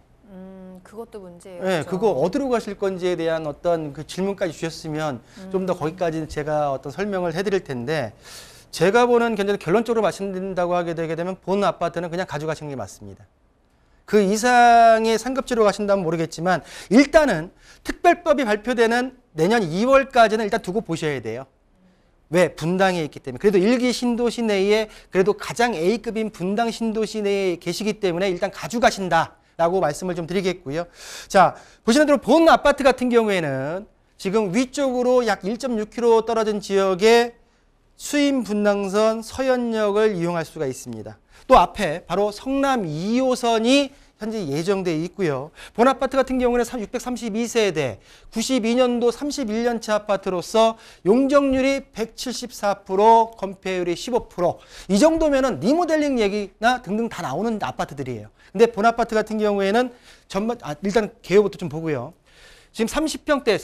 그것도 문제예요. 네, 그렇죠? 그거 어디로 가실 건지에 대한 어떤 그 질문까지 주셨으면 좀 더 거기까지 제가 어떤 설명을 해드릴 텐데, 제가 보는 결론적으로 말씀드린다고 하게 되게 되면 본 아파트는 그냥 가져가시는 게 맞습니다. 그 이상의 상급지로 가신다면 모르겠지만 일단은 특별법이 발표되는 내년 2월까지는 일단 두고 보셔야 돼요. 왜? 분당에 있기 때문에. 그래도 1기 신도시 내에 그래도 가장 A급인 분당 신도시 내에 계시기 때문에 일단 가져가신다라고 말씀을 좀 드리겠고요. 자, 보시는 대로 본 아파트 같은 경우에는 지금 위쪽으로 약 1.6km 떨어진 지역에 수임 분당선 서현역을 이용할 수가 있습니다. 또 앞에 바로 성남 2호선이 현재 예정되어 있고요. 본 아파트 같은 경우는 632세대, 92년도 31년차 아파트로서 용적률이 174%, 건폐율이 15%. 이 정도면은 리모델링 얘기나 등등 다 나오는 아파트들이에요. 근데 본 아파트 같은 경우에는 일단 개요부터 좀 보고요. 지금 30평대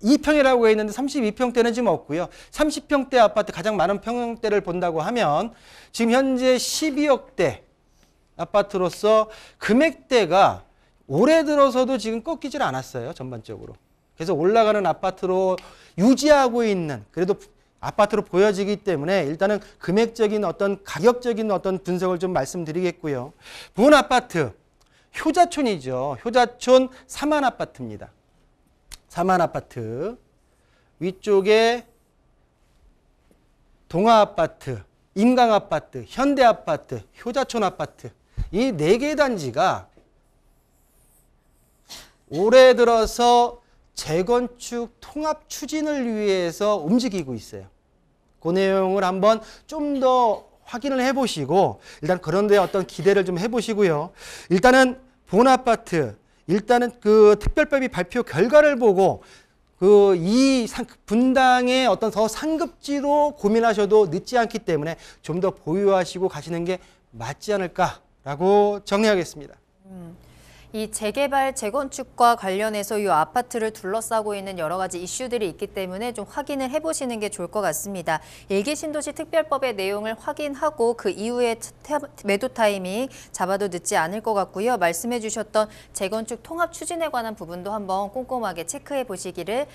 32평이라고 해 있는데 32평대는 지금 없고요. 30평대 아파트 가장 많은 평형대를 본다고 하면 지금 현재 12억대 아파트로서 금액대가 올해 들어서도 지금 꺾이질 않았어요. 전반적으로. 그래서 올라가는 아파트로 유지하고 있는 그래도 아파트로 보여지기 때문에 일단은 금액적인 어떤 가격적인 어떤 분석을 좀 말씀드리겠고요. 본 아파트 효자촌이죠. 효자촌 3한 아파트입니다. 3한 아파트, 위쪽에 동아아파트, 임강아파트, 현대아파트, 효자촌 아파트, 이 4개 단지가 올해 들어서 재건축 통합 추진을 위해서 움직이고 있어요. 그 내용을 한번 좀 더 확인을 해보시고 일단 그런데 어떤 기대를 좀 해보시고요. 일단은 본 아파트, 일단은 그 특별법이 발표 결과를 보고 이 분당의 어떤 더 상급지로 고민하셔도 늦지 않기 때문에 좀 더 보유하시고 가시는 게 맞지 않을까라고 정리하겠습니다. 이 재개발, 재건축과 관련해서 이 아파트를 둘러싸고 있는 여러 가지 이슈들이 있기 때문에 좀 확인을 해보시는 게 좋을 것 같습니다. 1기 신도시 특별법의 내용을 확인하고 그 이후에 매도 타이밍 잡아도 늦지 않을 것 같고요. 말씀해 주셨던 재건축 통합 추진에 관한 부분도 한번 꼼꼼하게 체크해 보시기를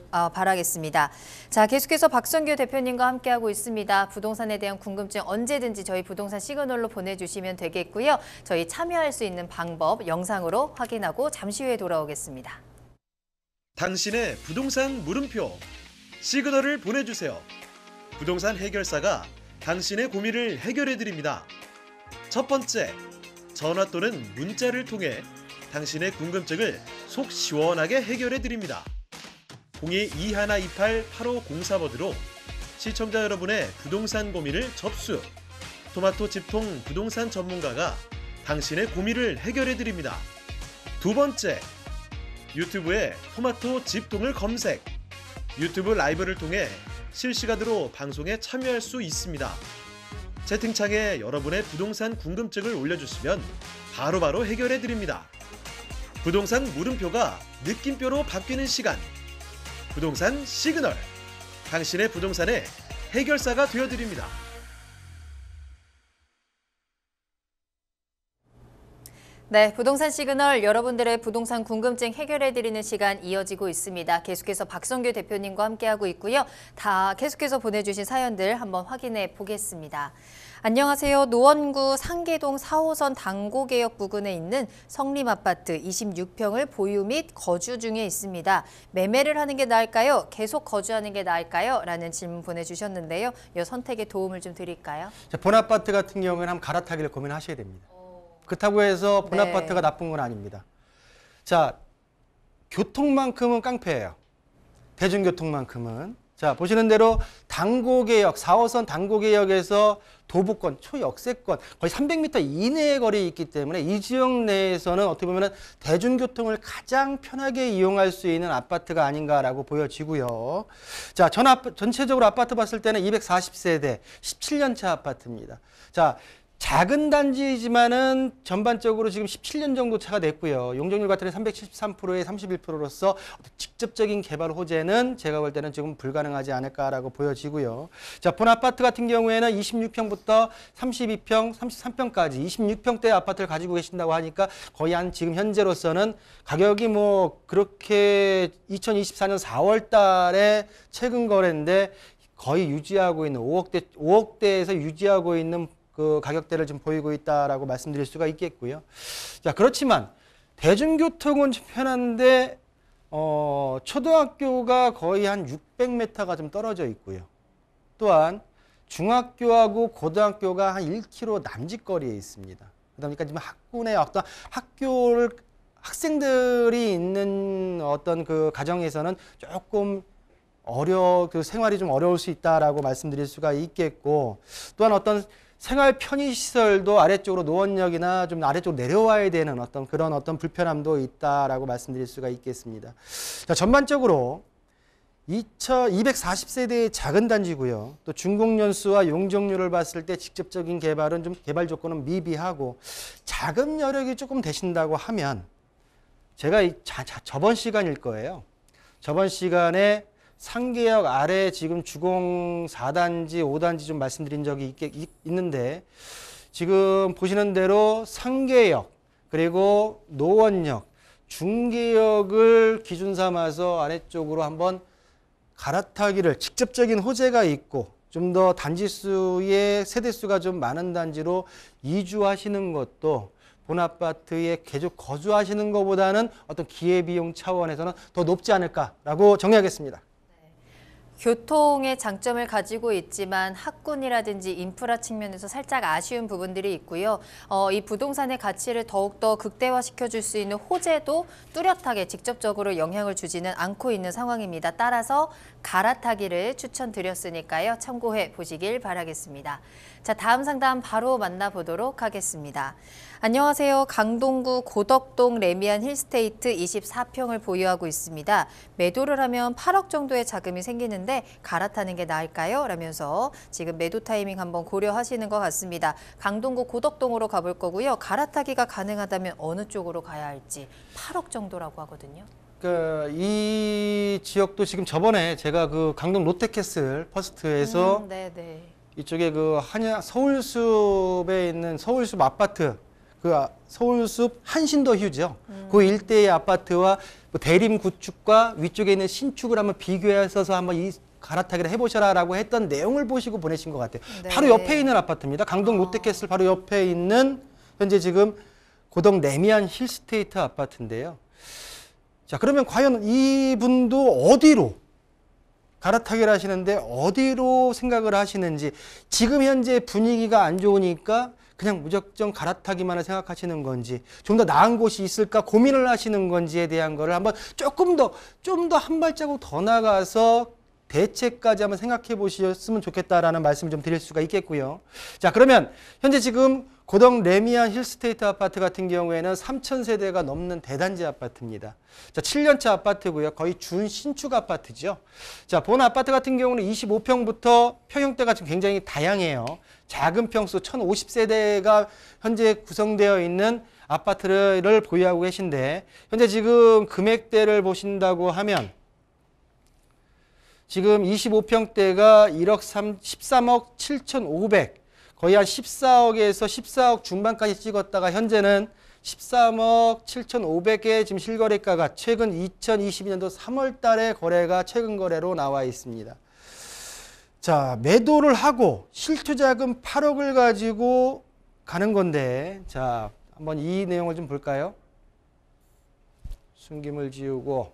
바라겠습니다. 자, 계속해서 박성규 대표님과 함께하고 있습니다. 부동산에 대한 궁금증 언제든지 저희 부동산 시그널로 보내주시면 되겠고요. 저희 참여할 수 있는 방법 영상으로 확인하고 잠시 후에 돌아오겠습니다. 당신의 부동산 물음표 시그널을 보내주세요. 부동산 해결사가 당신의 고민을 해결해 드립니다. 첫 번째, 전화 또는 문자를 통해 당신의 궁금증을 속 시원하게 해결해 드립니다. 02-2128-8504번으로 시청자 여러분의 부동산 고민을 접수. 토마토 집통 부동산 전문가가 당신의 고민을 해결해 드립니다. 두 번째, 유튜브에 토마토 집통을 검색. 유튜브 라이브를 통해 실시간으로 방송에 참여할 수 있습니다. 채팅창에 여러분의 부동산 궁금증을 올려주시면 바로바로 해결해 드립니다. 부동산 물음표가 느낌표로 바뀌는 시간. 부동산 시그널. 당신의 부동산의 해결사가 되어드립니다. 네, 부동산 시그널 여러분들의 부동산 궁금증 해결해드리는 시간 이어지고 있습니다. 계속해서 박성규 대표님과 함께하고 있고요. 다 계속해서 보내주신 사연들 한번 확인해 보겠습니다. 안녕하세요. 노원구 상계동 4호선 당고개역 부근에 있는 성림아파트 26평을 보유 및 거주 중에 있습니다. 매매를 하는 게 나을까요? 계속 거주하는 게 나을까요? 라는 질문 보내주셨는데요. 이 선택에 도움을 좀 드릴까요? 자, 본아파트 같은 경우에는 한번 갈아타기를 고민하셔야 됩니다. 그렇다고 해서 본아파트가 나쁜 건 아닙니다. 자, 교통만큼은 깡패예요. 대중교통만큼은. 자, 보시는 대로 당고개역, 4호선 당고개역에서 도보권, 초역세권 거의 300m 이내의 거리에 있기 때문에 이 지역 내에서는 어떻게 보면 대중교통을 가장 편하게 이용할 수 있는 아파트가 아닌가라고 보여지고요. 자, 전체적으로 아파트 봤을 때는 240세대, 17년차 아파트입니다. 자, 작은 단지이지만은 전반적으로 지금 17년 정도 차가 됐고요. 용적률 같은 경우는 373%에 31%로서 직접적인 개발 호재는 제가 볼 때는 지금 불가능하지 않을까라고 보여지고요. 자, 본 아파트 같은 경우에는 26평부터 32평, 33평까지 26평대 아파트를 가지고 계신다고 하니까 거의 한 지금 현재로서는 가격이 뭐 그렇게 2024년 4월 달에 최근 거래인데 거의 유지하고 있는 5억대에서 유지하고 있는 그 가격대를 좀 보이고 있다라고 말씀드릴 수가 있겠고요. 자, 그렇지만 대중교통은 좀 편한데 초등학교가 거의 한 600m가 좀 떨어져 있고요. 또한 중학교하고 고등학교가 한 1km 남짓거리에 있습니다. 그러니까 지금 학군의 어떤 학생들이 있는 어떤 그 가정에서는 조금 그 생활이 좀 어려울 수 있다라고 말씀드릴 수가 있겠고, 또한 어떤 생활 편의시설도 아래쪽으로 노원역이나 좀 아래쪽으로 내려와야 되는 그런 불편함도 있다라고 말씀드릴 수가 있겠습니다. 자, 전반적으로 240세대의 작은 단지고요. 또 준공연수와 용적률을 봤을 때 직접적인 개발은 좀 개발 조건은 미비하고 자금 여력이 조금 되신다고 하면 제가 저번 시간일 거예요. 저번 시간에 상계역 아래 지금 주공 4단지, 5단지 좀 말씀드린 적이 있는데 지금 보시는 대로 상계역 그리고 노원역, 중계역을 기준 삼아서 아래쪽으로 한번 갈아타기를 직접적인 호재가 있고 좀 더 단지 수의 세대 수가 좀 많은 단지로 이주하시는 것도 본 아파트에 계속 거주하시는 것보다는 어떤 기회비용 차원에서는 더 높지 않을까라고 정리하겠습니다. 교통의 장점을 가지고 있지만 학군이라든지 인프라 측면에서 살짝 아쉬운 부분들이 있고요. 이 부동산의 가치를 더욱더 극대화시켜줄 수 있는 호재도 뚜렷하게 직접적으로 영향을 주지는 않고 있는 상황입니다. 따라서 갈아타기를 추천드렸으니까요. 참고해 보시길 바라겠습니다. 자, 다음 상담 바로 만나보도록 하겠습니다. 안녕하세요. 강동구 고덕동 레미안 힐스테이트 24평을 보유하고 있습니다. 매도를 하면 8억 정도의 자금이 생기는데 갈아타는 게 나을까요? 라면서 지금 매도 타이밍 한번 고려하시는 것 같습니다. 강동구 고덕동으로 가볼 거고요. 갈아타기가 가능하다면 어느 쪽으로 가야 할지 8억 정도라고 하거든요. 이 지역도 지금 저번에 제가 그 강동 롯데캐슬 퍼스트에서 이쪽에 그 서울숲에 있는 서울숲 아파트, 그 서울숲 한신더 휴죠. 그 일대의 아파트와 대림 구축과 위쪽에 있는 신축을 한번 비교해서 한번 이 갈아타기를 해보셔라라고 했던 내용을 보시고 보내신 것 같아요. 네. 바로 옆에 있는 아파트입니다. 강동 롯데캐슬 바로 옆에 있는 현재 지금 고덕 레미안 힐스테이트 아파트인데요. 자, 그러면 과연 이분도 어디로 갈아타기를 하시는데 어디로 생각을 하시는지, 지금 현재 분위기가 안 좋으니까 그냥 무작정 갈아타기만을 생각하시는 건지 좀 더 나은 곳이 있을까 고민을 하시는 건지에 대한 거를 한번 좀 더 한 발자국 더 나가서 대책까지 한번 생각해 보셨으면 좋겠다라는 말씀을 좀 드릴 수가 있겠고요. 자, 그러면 현재 지금 고덕 레미안 힐스테이트 아파트 같은 경우에는 3,000세대가 넘는 대단지 아파트입니다. 자, 7년차 아파트고요. 거의 준신축 아파트죠. 자, 본 아파트 같은 경우는 25평부터 평형대가 지금 굉장히 다양해요. 작은 평수 1,050세대가 현재 구성되어 있는 아파트를 보유하고 계신데 현재 지금 금액대를 보신다고 하면 지금 25평대가 13억 7,500 거의 한 14억에서 14억 중반까지 찍었다가 현재는 13억 7,500의 지금 실거래가가 최근 2022년도 3월 달에 거래가 최근 거래로 나와 있습니다. 자, 매도를 하고 실투자금 8억을 가지고 가는 건데 자, 한번 이 내용을 좀 볼까요? 숨김을 지우고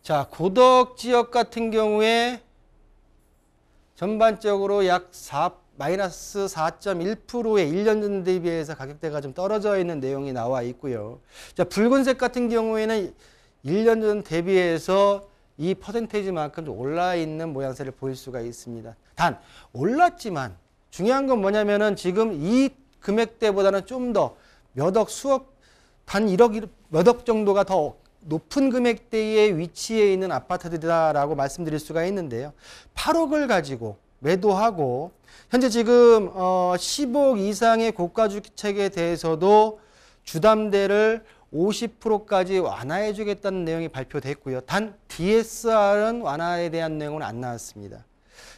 자, 고덕 지역 같은 경우에 전반적으로 약 마이너스 4.1%의 1년 전 대비해서 가격대가 좀 떨어져 있는 내용이 나와 있고요. 자, 붉은색 같은 경우에는 1년 전 대비해서 이 퍼센테이지만큼 좀 올라 있는 모양새를 보일 수가 있습니다. 단 올랐지만 중요한 건 뭐냐면은 지금 이 금액대보다는 좀 더 몇 억 수억 단 1억 몇 억 정도가 더 높은 금액대의 위치에 있는 아파트들이다라고 말씀드릴 수가 있는데요. 8억을 가지고 매도하고 현재 지금 15억 이상의 고가주택에 대해서도 주담대를 50%까지 완화해 주겠다는 내용이 발표됐고요. 단 DSR은 완화에 대한 내용은 안 나왔습니다.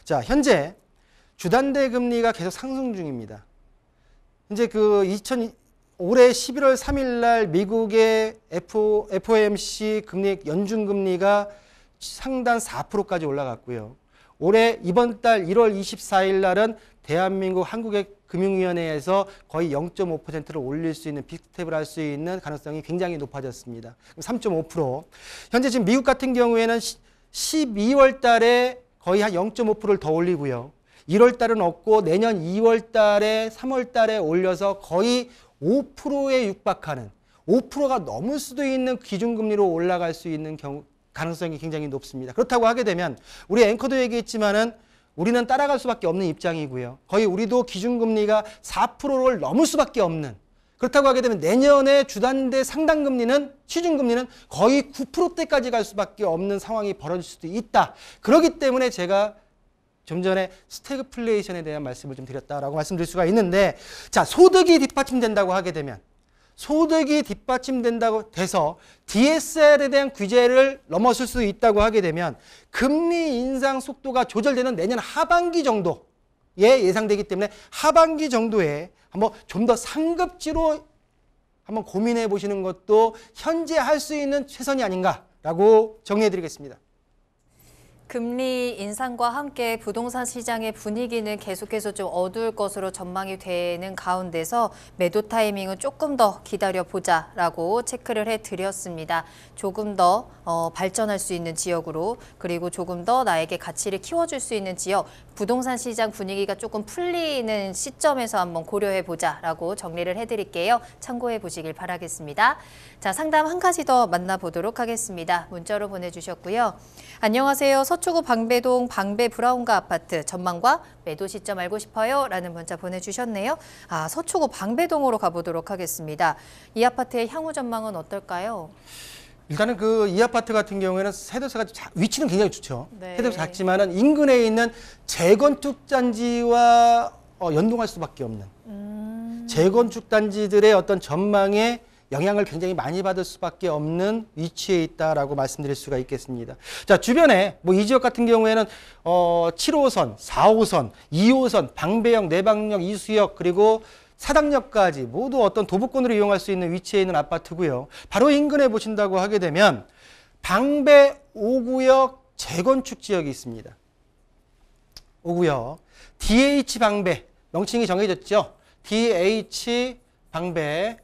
자, 현재 주담대 금리가 계속 상승 중입니다. 현재 올해 11월 3일 날 미국의 FOMC 금리 연준 금리가 상단 4%까지 올라갔고요. 올해 이번 달 1월 24일 날은 대한민국 한국의 금융위원회에서 거의 0.5%를 올릴 수 있는 빅스텝을 할 수 있는 가능성이 굉장히 높아졌습니다. 3.5%. 현재 지금 미국 같은 경우에는 12월 달에 거의 한 0.5%를 더 올리고요. 1월 달은 없고 내년 2월 달에 3월 달에 올려서 거의 5%에 육박하는 5%가 넘을 수도 있는 기준금리로 올라갈 수 있는 가능성이 굉장히 높습니다. 그렇다고 하게 되면 우리 앵커도 얘기했지만은 우리는 따라갈 수밖에 없는 입장이고요. 거의 우리도 기준금리가 4%를 넘을 수밖에 없는 그렇다고 하게 되면 내년에 주담대 상당금리는 시중금리는 거의 9%대까지 갈 수밖에 없는 상황이 벌어질 수도 있다. 그렇기 때문에 제가 좀 전에 스태그플레이션에 대한 말씀을 좀 드렸다라고 말씀드릴 수가 있는데 자, 소득이 뒷받침된다고 하게 되면 소득이 뒷받침된다고 돼서 DSR에 대한 규제를 넘어설 수 있다고 하게 되면 금리 인상 속도가 조절되는 내년 하반기 정도에 예상되기 때문에 하반기 정도에 한번 좀 더 상급지로 한번 고민해 보시는 것도 현재 할 수 있는 최선이 아닌가라고 정리해 드리겠습니다. 금리 인상과 함께 부동산 시장의 분위기는 계속해서 좀 어두울 것으로 전망이 되는 가운데서 매도 타이밍은 조금 더 기다려보자라고 체크를 해드렸습니다. 조금 더 발전할 수 있는 지역으로 그리고 조금 더 나에게 가치를 키워줄 수 있는 지역 부동산 시장 분위기가 조금 풀리는 시점에서 한번 고려해보자라고 정리를 해드릴게요. 참고해 보시길 바라겠습니다. 자, 상담 한 가지 더 만나보도록 하겠습니다. 문자로 보내주셨고요. 안녕하세요. 서초구 방배동 방배 브라운가 아파트 전망과 매도 시점 알고 싶어요 라는 문자 보내주셨네요. 아, 서초구 방배동으로 가보도록 하겠습니다. 이 아파트의 향후 전망은 어떨까요? 일단은 이 아파트 같은 경우에는 세대수가 위치는 굉장히 좋죠. 네. 세대수가 작지만은 인근에 있는 재건축 단지와 연동할 수밖에 없는 재건축 단지들의 어떤 전망에 영향을 굉장히 많이 받을 수밖에 없는 위치에 있다라고 말씀드릴 수가 있겠습니다. 자, 주변에 이 지역 같은 경우에는 7호선, 4호선, 2호선, 방배역, 내방역, 이수역 그리고 사당역까지 모두 어떤 도보권으로 이용할 수 있는 위치에 있는 아파트고요. 바로 인근에 보신다고 하게 되면 방배 5구역 재건축 지역이 있습니다. 5구역 DH 방배 명칭이 정해졌죠. DH 방배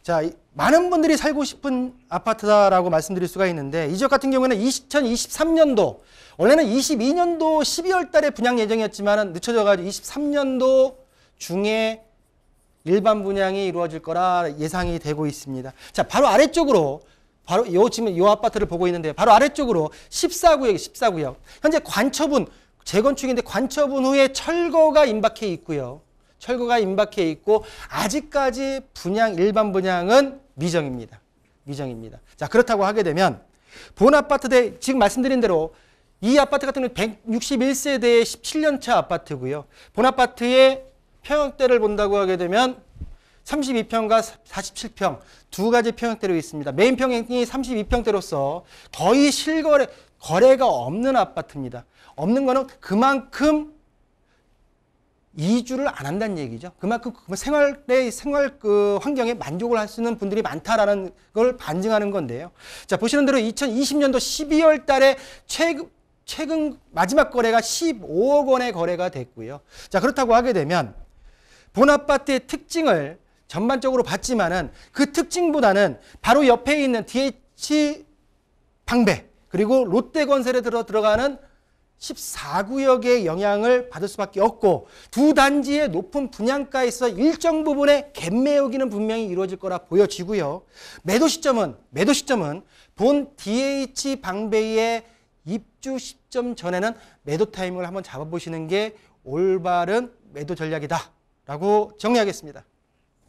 자, 많은 분들이 살고 싶은 아파트다라고 말씀드릴 수가 있는데 이 지역 같은 경우에는 2023년도 원래는 22년도 12월 달에 분양 예정이었지만 늦춰져 가지고 23년도 중에 일반 분양이 이루어질 거라 예상이 되고 있습니다. 자, 바로 아래쪽으로 바로 지금 이 아파트를 보고 있는데 바로 아래쪽으로 14구역. 현재 관처분 재건축인데 관처분 후에 철거가 임박해 있고요. 철거가 임박해 있고 아직까지 일반 분양은 미정입니다. 자, 그렇다고 하게 되면 본 아파트 지금 말씀드린 대로 이 아파트 같은 경우는 161세대의 17년차 아파트고요. 본 아파트의 평형대를 본다고 하게 되면 32평과 47평 두 가지 평형대로 있습니다. 메인 평형이 32평대로서 거의 거래가 없는 아파트입니다. 없는 거는 그만큼 이주를 안 한다는 얘기죠. 그만큼 생활 환경에 만족을 할 수 있는 분들이 많다라는 걸 반증하는 건데요. 자, 보시는 대로 2020년도 12월 달에 최근 마지막 거래가 15억 원의 거래가 됐고요. 자, 그렇다고 하게 되면 본 아파트의 특징을 전반적으로 봤지만은 그 특징보다는 바로 옆에 있는 DH 방배 그리고 롯데건설에 들어가는 14구역의 영향을 받을 수밖에 없고 두 단지의 높은 분양가에 있어 일정 부분의 갭 메우기는 분명히 이루어질 거라 보여지고요. 매도 시점은 본 DH 방배의 입주 시점 전에는 매도 타이밍을 한번 잡아보시는 게 올바른 매도 전략이다라고 정리하겠습니다.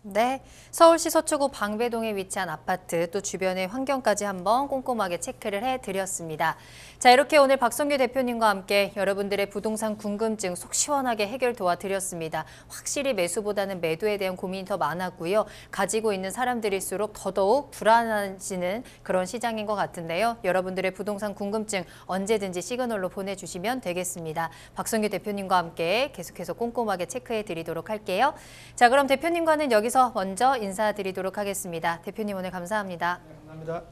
네, 서울시 서초구 방배동에 위치한 아파트 또 주변의 환경까지 한번 꼼꼼하게 체크를 해드렸습니다. 자, 이렇게 오늘 박성규 대표님과 함께 여러분들의 부동산 궁금증 속 시원하게 해결 도와드렸습니다. 확실히 매수보다는 매도에 대한 고민이 더 많았고요. 가지고 있는 사람들일수록 더더욱 불안해지는 그런 시장인 것 같은데요. 여러분들의 부동산 궁금증 언제든지 시그널로 보내주시면 되겠습니다. 박성규 대표님과 함께 계속해서 꼼꼼하게 체크해드리도록 할게요. 자, 그럼 대표님과는 여기서 먼저 인사드리도록 하겠습니다. 대표님 오늘 감사합니다. 네, 감사합니다.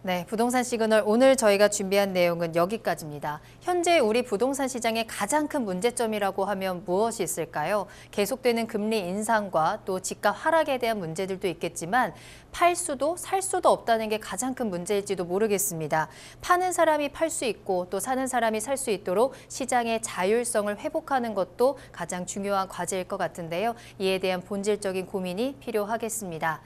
네, 부동산 시그널 오늘 저희가 준비한 내용은 여기까지입니다. 현재 우리 부동산 시장의 가장 큰 문제점이라고 하면 무엇이 있을까요? 계속되는 금리 인상과 또 집값 하락에 대한 문제들도 있겠지만 팔 수도 살 수도 없다는 게 가장 큰 문제일지도 모르겠습니다. 파는 사람이 팔 수 있고 또 사는 사람이 살 수 있도록 시장의 자율성을 회복하는 것도 가장 중요한 과제일 것 같은데요. 이에 대한 본질적인 고민이 필요하겠습니다.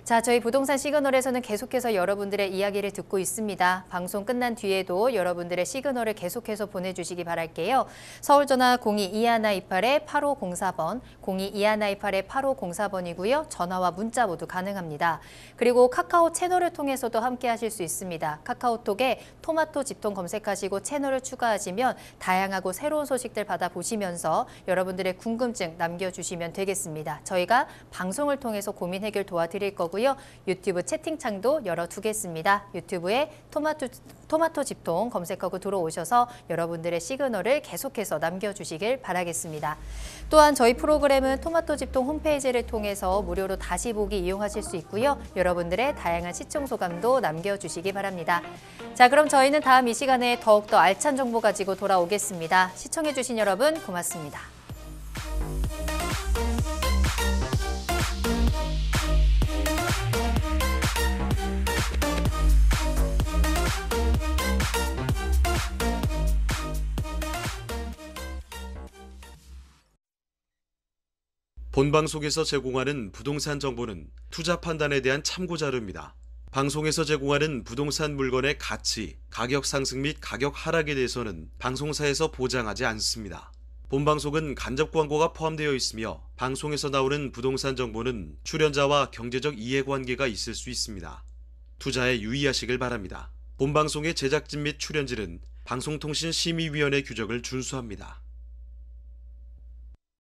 자, 저희 부동산 시그널에서는 계속해서 여러분들의 이야기를 듣고 있습니다. 방송 끝난 뒤에도 여러분들의 시그널을 계속해서 보내주시기 바랄게요. 서울전화 02-2128-8504번, 02-2128-8504번이고요. 전화와 문자 모두 가능합니다. 그리고 카카오 채널을 통해서도 함께 하실 수 있습니다. 카카오톡에 토마토 집통 검색하시고 채널을 추가하시면 다양하고 새로운 소식들 받아보시면서 여러분들의 궁금증 남겨주시면 되겠습니다. 저희가 방송을 통해서 고민 해결 도와드릴 거고요. 유튜브 채팅창도 열어두겠습니다. 유튜브에 토마토 집통 검색하고 들어오셔서 여러분들의 시그널을 계속해서 남겨주시길 바라겠습니다. 또한 저희 프로그램은 토마토 집통 홈페이지를 통해서 무료로 다시 보기 이용하실 수 있고요. 여러분들의 다양한 시청 소감도 남겨주시기 바랍니다. 자, 그럼 저희는 다음 이 시간에 더욱더 알찬 정보 가지고 돌아오겠습니다. 시청해주신 여러분 고맙습니다. 본방송에서 제공하는 부동산 정보는 투자 판단에 대한 참고 자료입니다. 방송에서 제공하는 부동산 물건의 가치, 가격 상승 및 가격 하락에 대해서는 방송사에서 보장하지 않습니다. 본방송은 간접 광고가 포함되어 있으며 방송에서 나오는 부동산 정보는 출연자와 경제적 이해관계가 있을 수 있습니다. 투자에 유의하시길 바랍니다. 본방송의 제작진 및 출연진은 방송통신심의위원회 규정을 준수합니다.